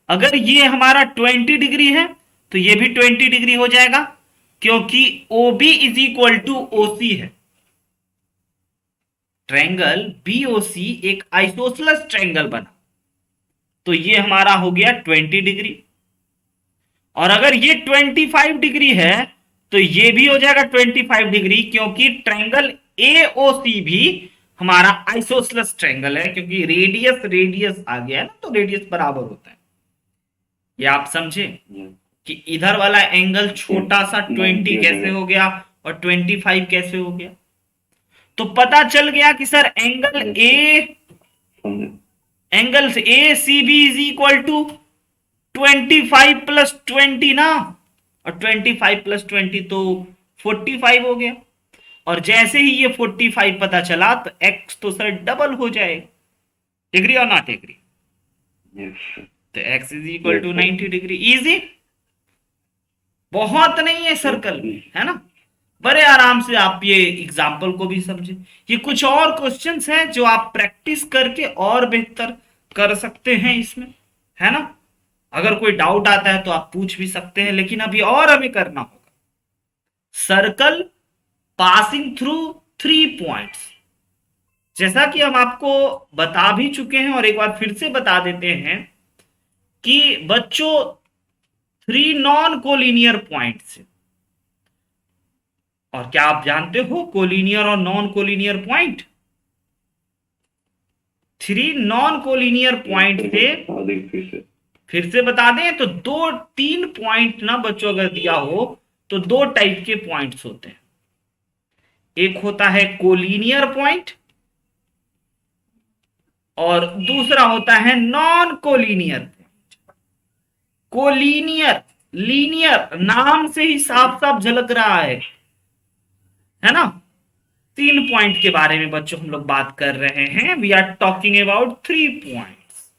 अगर ये हमारा 20 डिग्री है तो ये भी 20 डिग्री हो जाएगा, क्योंकि OB is equal to OC है। ट्रायंगल BOC एक आइसोसेलेस ट्रायंगल बना, तो ये हमारा हो गया 20 डिग्री। और अगर ये 25 डिग्री है तो ये भी हो जाएगा 25 डिग्री, क्योंकि ट्रायंगल AOC भी हमारा आइसोसेलेस ट्रायंगल है, क्योंकि रेडियस रेडियस आ गया है ना, तो रेडियस बराबर होता है। ये आप समझे कि इधर वाला एंगल छोटा सा 20 कैसे हो गया और 25 कैसे हो गया। तो पता चल गया कि sir angle ACB is equal to 25 plus 20 ना, और 25 प्लस 20 तो 45 हो गया। और जैसे ही ये 45 पता चला तो x तो सर डबल हो जाएगा। एग्री और नॉट एग्री? तो x is equal to 90 degree. Easy, बहुत नहीं है सर्कल में, है ना। बड़े आराम से आप ये एग्जाम्पल को भी समझे। ये कुछ और क्वेश्चंस हैं जो आप प्रैक्टिस करके और बेहतर कर सकते हैं इसमें, है ना। अगर कोई डाउट आता है तो आप पूछ भी सकते हैं, लेकिन अभी और हमें करना होगा सर्कल पासिंग थ्रू 3 पॉइंट्स। जैसा कि हम आपको बता भी चुके हैं और एक बार फिर से बता देते हैं कि बच्चों 3 नॉन कोलिनियर पॉइंट से, और क्या आप जानते हो कोलिनियर और non collinear point? 3 non collinear point से फिर से बता दें तो 2-3 पॉइंट ना बच्चों अगर दिया हो तो 2 टाइप के पॉइंट्स होते हैं। एक होता है कोलिनियर पॉइंट और दूसरा होता है नॉन कोलिनियर। कोलिनियर, लीनियर, नाम से ही साफ साफ झलक रहा है ना। 3 पॉइंट के बारे में बच्चों हम लोग बात कर रहे हैं। We are talking about 3 points.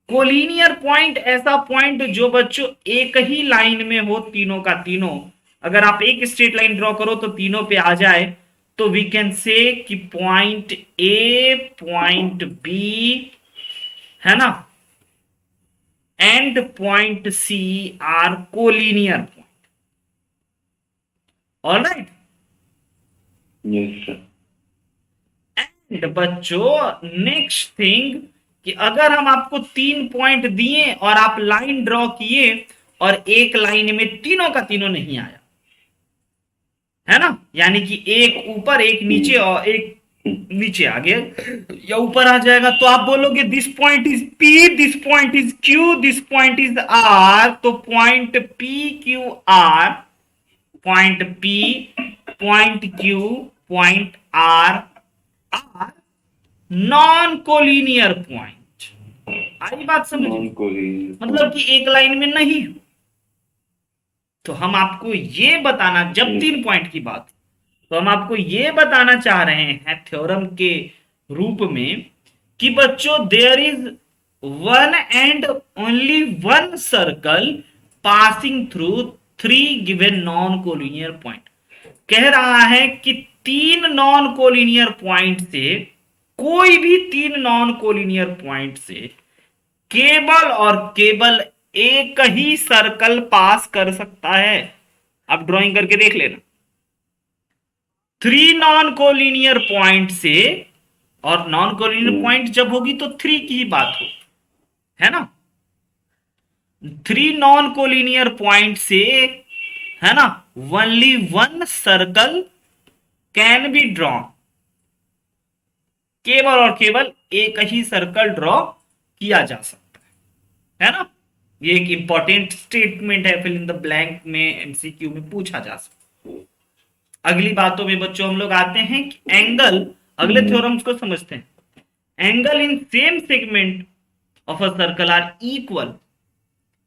Collinear point ऐसा पॉइंट जो बच्चों एक ही लाइन में हो, तीनों का तीनों। अगर आप एक स्ट्रेट लाइन ड्रॉ करो तो तीनों पे आ जाए, तो वी कैन से कि पॉइंट ए, पॉइंट बी, है ना, and point C are collinear point. Alright. Yes, sir. And बच्चों नेक्स्ट थिंग, कि अगर हम आपको 3 पॉइंट दिए और आप लाइन ड्रॉ किए और एक लाइन में तीनों का तीनों नहीं आया, है ना, यानी कि एक ऊपर एक नीचे और एक नीचे आ गया या ऊपर आ जाएगा, तो आप बोलोगे this point is P, this point is Q, this point is R. तो point P Q R, point P, point Q, point R are non collinear point. आई बात समझ में? Non-collinear. मतलब कि एक लाइन में नहीं। तो हम आपको ये बताना, जब 3 पॉइंट की बात, तो हम आपको ये बताना चाह रहे हैं थ्योरम के रूप में कि बच्चों there is one and only one circle passing through 3 given non collinear point. कह रहा है कि 3 नॉन कोलिनियर पॉइंट से, कोई भी 3 नॉन कोलिनियर पॉइंट से केवल और केवल एक ही सर्कल पास कर सकता है। आप ड्राइंग करके देख लेना। 3 नॉन कोलिनियर पॉइंट से, और नॉन कोलिनियर पॉइंट जब होगी तो 3 की ही बात हो, है ना। 3 नॉन कोलिनियर पॉइंट से, है ना, only one circle can be draw. केवल और केवल एक ही सर्कल ड्रॉ किया जा सकता है ना। ये एक इंपॉर्टेंट स्टेटमेंट है, फिल इन द ब्लैंक में एमसीक्यू में पूछा जा सकता है। अगली बातों में बच्चों हम लोग आते हैं कि एंगल, अगले थ्योरम्स को समझते हैं। Angle in same segment of a circle are equal.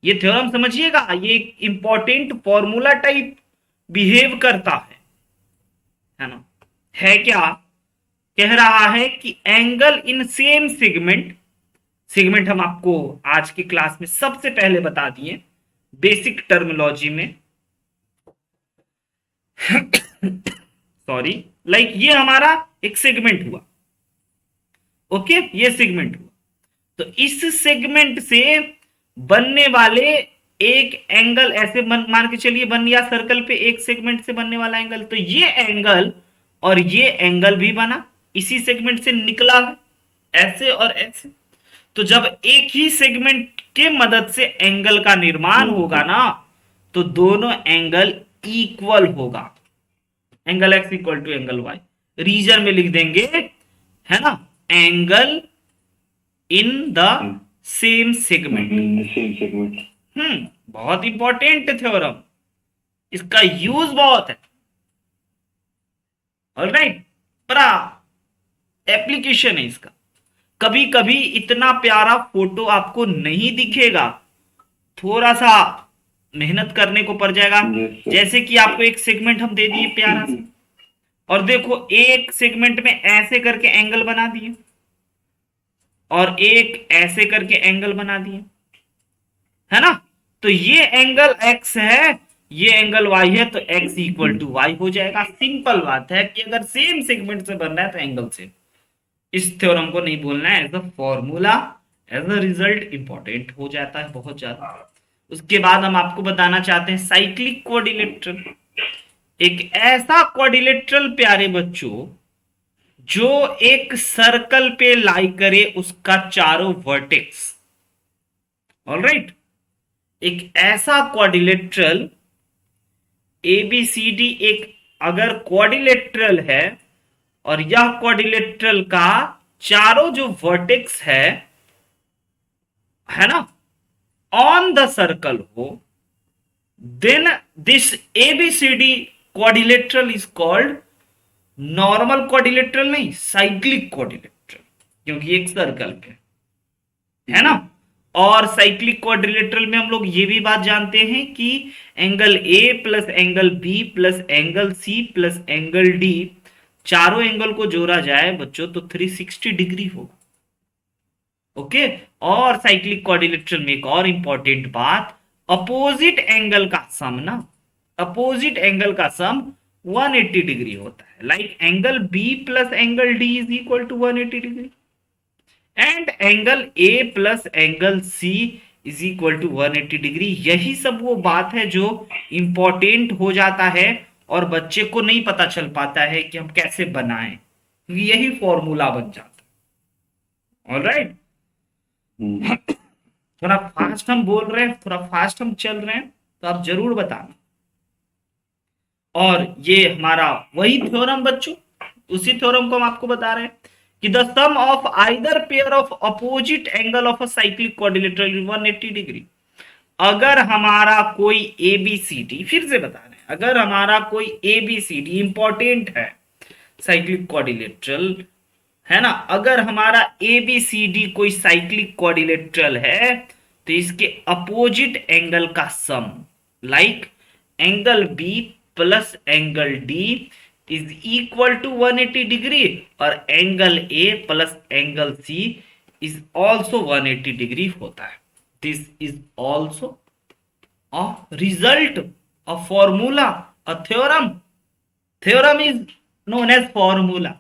ये थ्योरम समझिएगा, ये एक इंपॉर्टेंट फॉर्मूला टाइप बिहेव करता है ना। है क्या? कह रहा है कि angle in same segment, segment हम आपको आज की क्लास में सबसे पहले बता दिए बेसिक टर्मिनोलॉजी में। सॉरी, लाइक ये हमारा एक सेगमेंट हुआ, ओके, ये सेगमेंट हुआ। तो इस सेगमेंट से बनने वाले एक एंगल, ऐसे मान के चलिए बन गया सर्कल पे एक सेगमेंट से बनने वाला एंगल, तो ये एंगल और ये एंगल भी बना, इसी सेगमेंट से निकला है, ऐसे और ऐसे। तो जब एक ही सेगमेंट के मदद से एंगल का निर्माण होगा ना, तो दोनों एंगल इक्वल होगा। Angle X equal to angle Y, reason में लिख देंगे, है ना, angle in the same segment. Same segment. बहुत इंपॉर्टेंट थ्योरम, इसका यूज बहुत है। ऑलराइट, बड़ा एप्लीकेशन है इसका। कभी कभी इतना प्यारा फोटो आपको नहीं दिखेगा, थोड़ा सा मेहनत करने को पड़ जाएगा। Yes, sir. जैसे कि आपको एक सेगमेंट हम दे दिए प्यारा सा, और देखो एक सेगमेंट में ऐसे करके एंगल बना दिए और एक ऐसे करके एंगल बना दिए, है ना। तो ये एंगल x है, ये एंगल y है, तो x इक्वल टू वाई हो जाएगा। सिंपल बात है कि अगर सेम सेगमेंट से बन रहा है तो एंगल से। इस थ्योरम को नहीं बोलना है as a formula, as a result important हो जाता है बहुत ज्यादा। उसके बाद हम आपको बताना चाहते हैं साइक्लिक क्वाड्रिलेटरल, एक ऐसा क्वाड्रिलेटरल प्यारे बच्चों जो एक सर्कल पे लाई करे उसका चारों वर्टेक्स। ऑलराइट, एक ऐसा क्वाड्रिलेटरल एबीसीडी एक अगर क्वाड्रिलेटरल है और यह क्वाड्रिलेटरल का चारों जो वर्टेक्स है ना, ऑन द सर्कल हो, then this ABCD quadrilateral is called normal quadrilateral, नहीं साइक्लिक क्वाड्रिलेटरल, क्योंकि एक सर्कल पे, है ना। और साइक्लिक क्वाड्रिलेटरल में हम लोग ये भी बात जानते हैं कि angle A plus angle B plus angle C plus angle D, चारों एंगल को जोड़ा जाए बच्चों तो 360 डिग्री होगा। ओके। और साइक्लिक क्वाड्रिलेटरल में एक और इंपॉर्टेंट बात, अपोजिट एंगल का सम ना, अपोजिट एंगल का सम 180 डिग्री होता है। Like angle B plus angle D is equal to 180 degree and angle A plus angle C is equal to 180 degree. यही सब वो बात है जो इंपॉर्टेंट हो जाता है और बच्चे को नहीं पता चल पाता है कि हम कैसे बनाएं, क्योंकि यही फॉर्मूला बन जाता है। ऑलराइट, थोड़ा फास्ट हम बोल रहे हैं, थोड़ा फास्ट हम चल रहे हैं, तो आप जरूर बताना। और ये हमारा वही थ्योरम बच्चों, उसी थ्योरम को हम आपको बता रहे हैं कि the sum of either pair of opposite angle of a cyclic quadrilateral is 180 degree. अगर हमारा कोई एबीसीडी, फिर से बता रहे हैं, अगर हमारा कोई एबीसीडी इंपॉर्टेंट है साइक्लिक क्वाड्रिलेटरल, है ना, अगर हमारा एबीसीडी कोई साइक्लिक क्वाड्रिलेटरल है तो इसके अपोजिट एंगल का sum, like angle B plus angle D is equal to 180 degree और angle A plus angle C is also 180 degree होता है। This is also a result, a formula, a theorem. Theorem is known as formula.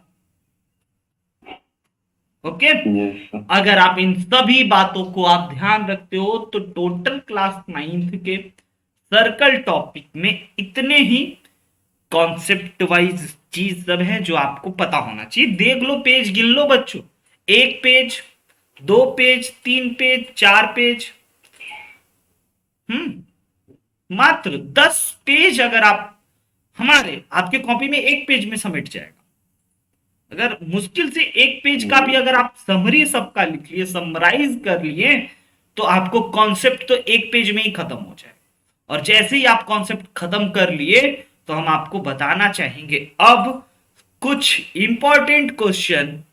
Okay, अगर आप इन सभी बातों को आप ध्यान रखते हो तो टोटल क्लास 9th के सर्कल टॉपिक में इतने ही कॉन्सेप्ट वाइज चीज सब है जो आपको पता होना चाहिए। देख लो, पेज गिन लो बच्चों, 1 पेज, 2 पेज, 3 पेज, 4 पेज, मात्र 10 पेज अगर आप हमारे आपके कॉपी में 1 पेज में समेट जाएगा। अगर मुश्किल से 1 पेज का भी अगर आप समरी सबका लिख लिए, समराइज कर लिए, तो आपको कॉन्सेप्ट तो 1 पेज में ही खत्म हो जाए। और जैसे ही आप कॉन्सेप्ट खत्म कर लिए तो हम आपको बताना चाहेंगे अब कुछ important question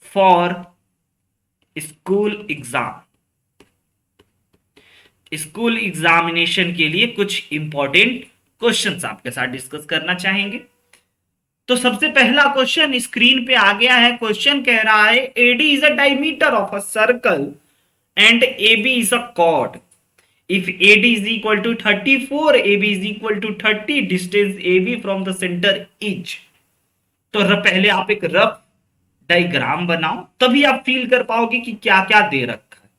for school exam. School examination के लिए कुछ इंपॉर्टेंट क्वेश्चंस आपके साथ डिस्कस करना चाहेंगे। तो सबसे पहला क्वेश्चन स्क्रीन पे आ गया है। क्वेश्चन कह रहा है AD is a diameter of a circle and AB is a chord. If AD is equal to 34, AB is equal to 30, distance AB from the center is। तो पहले आप एक रफ डायग्राम बनाओ, तभी आप फील कर पाओगे कि क्या क्या दे रखा है।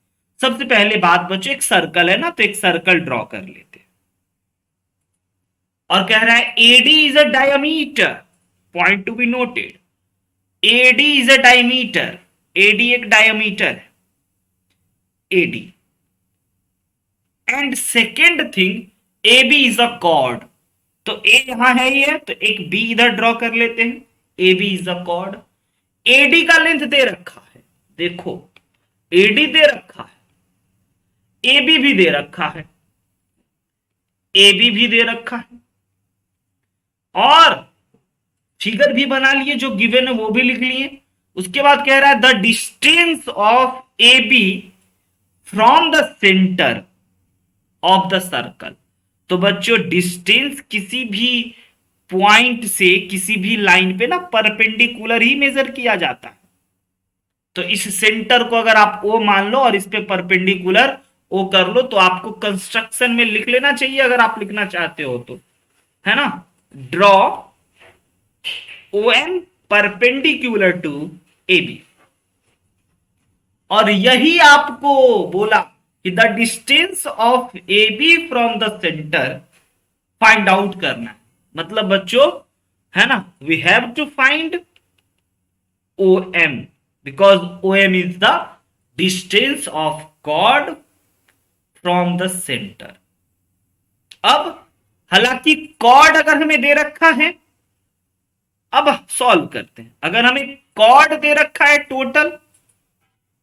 सबसे पहले बात बच्चों, एक सर्कल है ना, तो एक सर्कल ड्रॉ कर लेते हैं। और कह रहा है AD is a diameter, point to be noted, AD is a diameter, AD एक डायमीटर है, AD। And second thing, A B is a chord. तो ए यहां है, ये तो एक बी इधर ड्रॉ कर लेते हैं, A B is a chord. AD का लेंथ दे रखा है, देखो एडी दे रखा है, ए बी भी दे रखा है, ए बी भी दे रखा है, और फिगर भी बना लिए, जो गिवन है वो भी लिख लिए। उसके बाद कह रहा है the distance of A B from the centre of the circle. तो बच्चों डिस्टेंस किसी भी पॉइंट से किसी भी लाइन पे ना परपेंडिकुलर ही मेजर किया जाता है। तो इस सेंटर को अगर आप ओ मान लो और इस पे परपेंडिकुलर ओ कर लो, तो आपको कंस्ट्रक्शन में लिख लेना चाहिए अगर आप लिखना चाहते हो तो, है ना, draw O M perpendicular to A B. और यही आपको बोला कि the distance of A B from the centre find out करना है। मतलब बच्चों, है ना, we have to find O M because O M is the distance of chord from the centre. अब हालांकि कॉर्ड अगर हमें दे रखा है, अब सॉल्व करते हैं। अगर हमें कॉर्ड दे रखा है टोटल,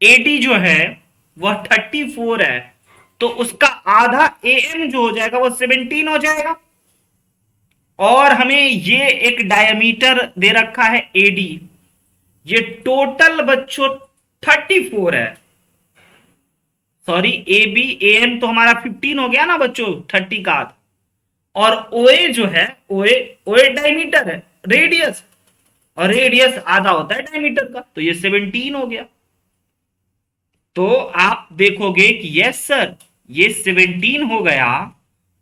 एडी जो है वह 34 है, तो उसका आधा एम जो हो जाएगा वो 17 हो जाएगा। और हमें ये एक डायमीटर दे रखा है एडी, ये टोटल बच्चों 34 है। सॉरी, ए बी एम तो हमारा 15 हो गया ना बच्चों, 30 का आधा। और ओए जो है, ओए ओए डायमीटर है, रेडियस, और रेडियस आधा होता है डायमीटर का, तो ये 17 हो गया। तो आप देखोगे कि यस सर ये 17 हो गया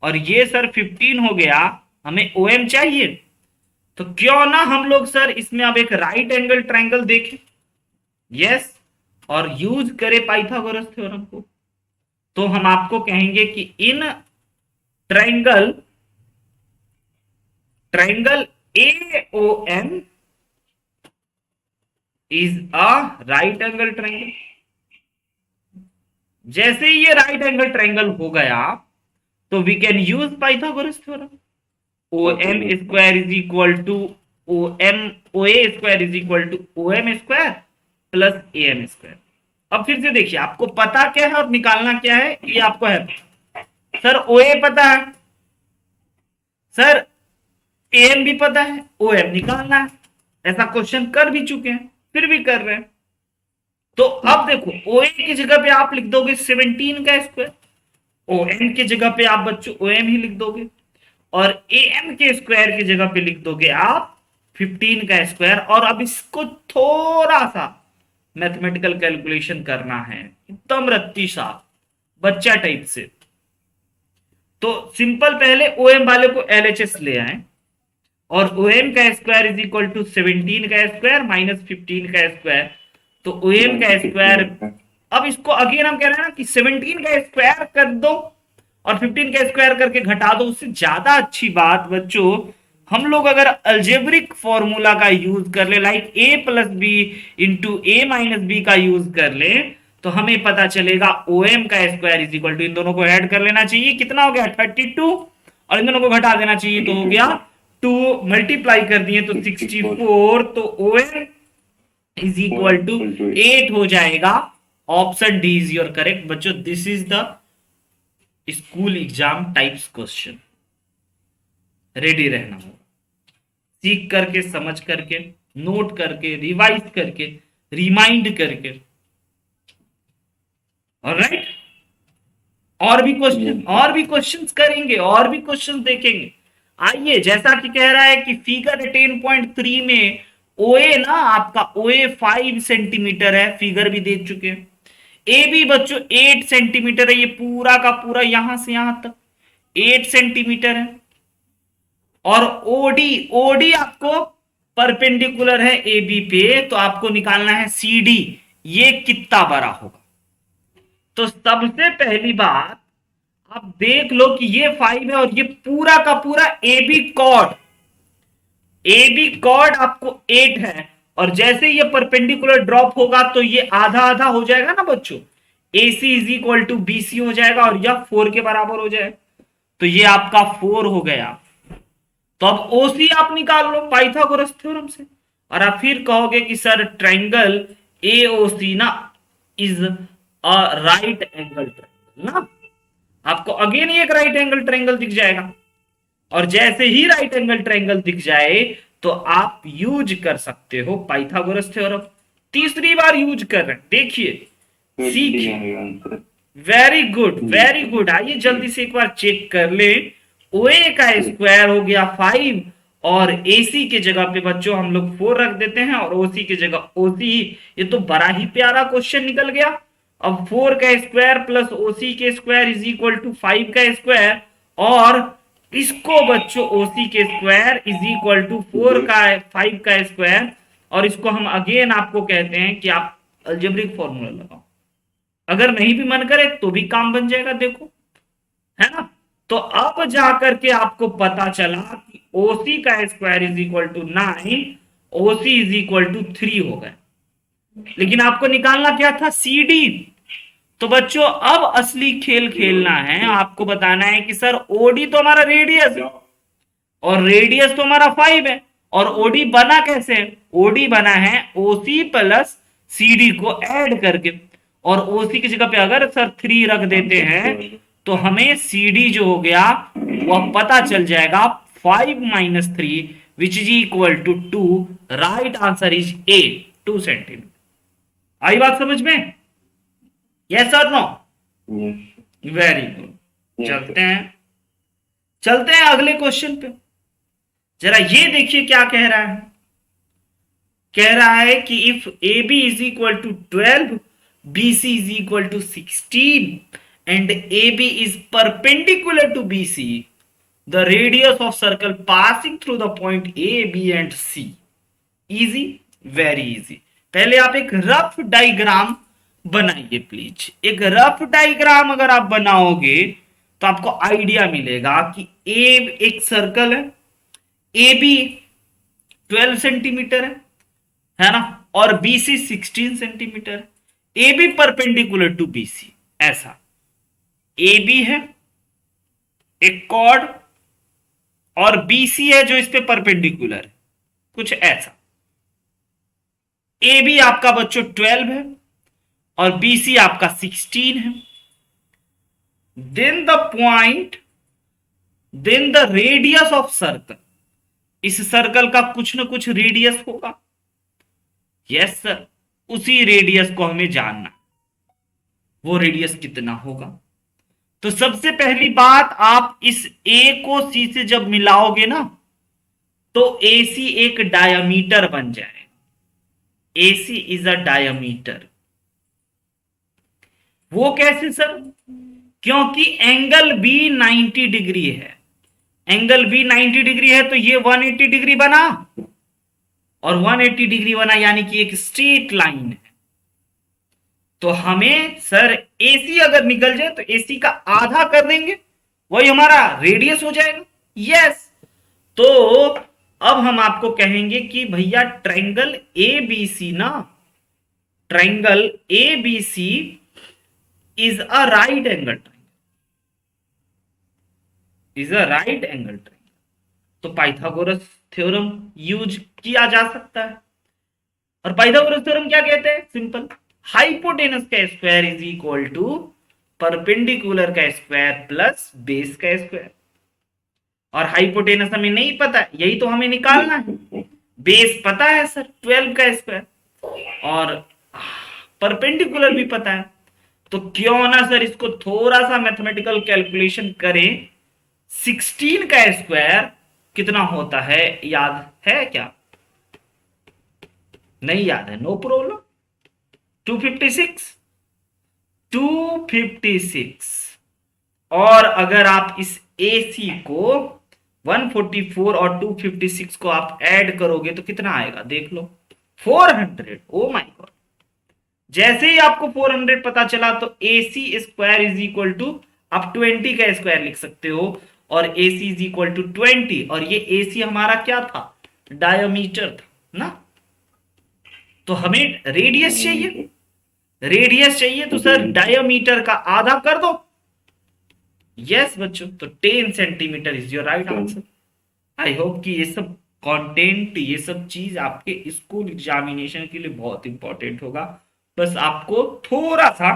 और ये सर 15 हो गया, हमें OM चाहिए। तो क्यों ना हम लोग सर इसमें अब एक राइट एंगल ट्रायंगल देखें, यस, और यूज करें पाइथागोरस थ्योरम को। तो हम आपको कहेंगे कि in triangle triangle AOM is a right angle triangle. जैसे ही ये राइट एंगल ट्रायंगल हो गया तो we can use Pythagoras theorem. OM square is equal to OA square is equal to OM square plus AM square. अब फिर से देखिए, आपको पता क्या है और निकालना क्या है, ये आपको है। सर OA पता है, सर AM भी पता है, OM निकालना है। ऐसा क्वेश्चन कर भी चुके हैं, फिर भी कर रहे हैं। तो अब देखो, OA की जगह पे आप लिख दोगे 17 का स्क्वायर, OM की जगह पे आप बच्चों OM ही लिख दोगे, और AM के स्क्वायर की जगह पे लिख दोगे आप 15 का स्क्वायर। और अब इसको थोड़ा सा मैथमेटिकल कैलकुलेशन करना है, एकदम रत्ती सा बच्चा टाइप से। तो सिंपल पहले OM वाले को LHS ले आए, और OM का स्क्वायर इज इक्वल टू 17 का स्क्वायर माइनस 15 का स्क्वायर। तो OM का स्क्वायर, अब इसको अगेन हम कह रहे हैं ना कि 17 का स्क्वायर कर दो और 15 का स्क्वायर करके घटा दो। उससे ज्यादा अच्छी बात बच्चों, हम लोग अगर अल्जेब्रिक फॉर्मूला का यूज कर ले, like A plus B into A minus B का यूज कर ले, तो हमें पता चलेगा OM का स्क्वायर इज इक्वल टू, इन दोनों को ऐड कर लेना चाहिए, कितना हो गया 32, और इन दोनों को घटा देना चाहिए तो हो गया 2, मल्टीप्लाई कर दिए तो 64। तो OM इज इक्वल टू 8 हो जाएगा। Option D is your correct बच्चों। This is the school exam types question. Ready रहना होगा, सीख करके, समझ करके, नोट करके, रिवाइज करके, रिमाइंड करके। ऑलराइट, और भी क्वेश्चंस करेंगे, और भी क्वेश्चंस देखेंगे। आइए, जैसा कि कह रहा है कि फिगर 10.3 में OA ना आपका OA 5 सेंटीमीटर है, फिगर भी देख चुके हैं। AB बच्चों 8 सेंटीमीटर है, ये पूरा का पूरा यहां से यहां तक 8 सेंटीमीटर है। और OD आपको परपेंडिकुलर है AB पे, तो आपको निकालना है CD, ये कितना बड़ा होगा। तो सबसे पहली बात आप देख लो कि ये 5 है और ये पूरा का पूरा AB कॉर्ड आपको 8 है, और जैसे ये परपेंडिकुलर ड्रॉप होगा तो ये आधा आधा हो जाएगा ना बच्चों, AC is equal to BC हो जाएगा और यह 4 के बराबर हो जाएगा। तो ये आपका 4 हो गया। तो अब OC आप निकाल लो पाइथागोरस थ्योरम से, और आप फिर कहोगे कि सर ट्रायंगल AOC ना is a right angle triangle ना, आपको अगेन एक राइट एंगल ट्रायंगल दिख जाएगा। और जैसे ही राइट एंगल ट्रायंगल दिख जाए तो आप यूज कर सकते हो पाइथागोरस थ्योरम। तीसरी बार यूज कर रहे हैं, देखिए, सीखिए। Very good, very good. आइए जल्दी से एक बार चेक कर ले। OA का स्क्वायर हो गया 5, और AC के जगह पे बच्चों हम लोग 4 रख देते हैं, और OC की जगह OC। ये तो बड़ा ही प्यारा क्वेश्चन निकल गया। अब 4 का स्क्वायर प्लस OC के स्क्वायर इज इक्वल टू 5 का स्क्वायर, और इसको बच्चों OC के स्क्वायर इज इक्वल टू 5 का स्क्वायर, और इसको हम अगेन आपको कहते हैं कि आप अलजेब्रिक फॉर्मूला लगाओ। अगर नहीं भी मन करे तो भी काम बन जाएगा, देखो, है ना। तो अब जाकर के आपको पता चला कि OC का square is equal to 9, OC is equal to 3 हो गए। लेकिन आपको निकालना क्या था, CD। तो बच्चों अब असली खेल खेलना है, आपको बताना है कि सर OD तो हमारा रेडियस है, और रेडियस तो हमारा 5 है, और OD बना कैसे है, OD बना है OC प्लस CD को ऐड करके। और OC की जगह पे अगर सर 3 रख देते हैं तो हमें CD जो हो गया वह पता चल जाएगा 5 minus 3 which is equal to 2। Right answer is A, 2 centimetre. आई बात समझ में? यस और नो? Very good. चलते हैं अगले क्वेश्चन पे। जरा ये देखिए क्या कह रहा है। कह रहा है कि if AB is equal to 12 BC is equal to 16 and AB is perpendicular to BC, the radius of circle passing through the point A, B and C. Easy, very easy. पहले आप एक रफ डायग्राम बनाइए please. एक rough diagram अगर आप बनाओगे तो आपको आइडिया मिलेगा कि ए एक सर्कल है, ए बी 12 सेंटीमीटर है ना, और BC 16 सेंटीमीटर है। A B perpendicular to BC, ऐसा ए बी है एक कॉर्ड और BC है जो इस पे परपेंडिकुलर है, कुछ ऐसा। ए बी आपका बच्चों 12 है और BC आपका 16 है। Then the point, then the radius of circle, इस सर्कल का कुछ ना कुछ रेडियस होगा। यस सर, उसी रेडियस को हमें जानना, वो रेडियस कितना होगा। तो सबसे पहली बात, आप इस A को C से जब मिलाओगे ना तो AC एक डायमीटर बन जाएगा। AC is a diameter. वो कैसे सर? क्योंकि एंगल B 90 डिग्री है, एंगल B 90 डिग्री है तो ये 180 डिग्री बना, और 180 डिग्री बना यानी कि एक स्ट्रेट लाइन है। तो हमें सर AC अगर निकल जाए तो AC का आधा कर देंगे, वही हमारा रेडियस हो जाएगा। यस, तो अब हम आपको कहेंगे कि भैया ट्रायंगल ABC ना, triangle ABC is a right angle triangle, is a right angle triangle. तो पाइथागोरस थ्योरम यूज किया जा सकता है। और पाइथागोरस थ्योरम क्या कहते हैं? सिंपल, हाइपोटेनस का square is equal to perpendicular का स्क्वायर प्लस बेस का स्क्वायर। और हाइपोटेनस हमें नहीं पता, यही तो हमें निकालना है। बेस पता है सर 12 का स्क्वायर, और परपेंडिकुलर भी पता है। तो क्यों ना सर इसको थोड़ा सा मैथमेटिकल कैलकुलेशन करें। 16 का स्क्वायर कितना होता है, याद है क्या? नहीं याद है, नो प्रॉब्लम। 256, 256। और अगर आप इस AC को 144 और 256 को आप ऐड करोगे तो कितना आएगा देख लो, 400। ओ माय गॉड, जैसे ही आपको 400 पता चला तो AC square is equal to, आप 20 का स्क्वायर लिख सकते हो, और AC इज इक्वल टू 20। और ये AC हमारा क्या था? डायमीटर था ना। तो हमें रेडियस चाहिए, रेडियस चाहिए तो सर डायमीटर का आधा कर दो। यस बच्चों, तो 10 centimetre is your right answer. I hope कि ये सब कंटेंट, ये सब चीज आपके स्कूल एग्जामिनेशन के लिए बहुत इंपॉर्टेंट होगा। बस आपको थोड़ा सा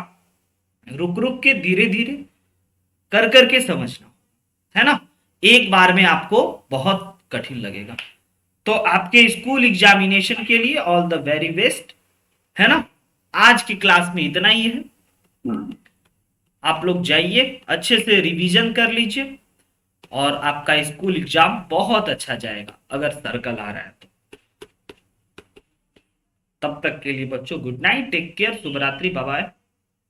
रुक रुक के, धीरे धीरे कर करके समझना है ना। एक बार में आपको बहुत कठिन लगेगा। तो आपके स्कूल एग्जामिनेशन के लिए ऑल द वेरी बेस्ट, है ना। आज की क्लास में इतना ही है। आप लोग जाइए, अच्छे से रिवीजन कर लीजिए, और आपका स्कूल एग्जाम बहुत अच्छा जाएगा अगर सर्कल आ रहा है तो। तब तक के लिए बच्चों गुड नाइट, टेक केयर, शुभ रात्रि, बाय बाय।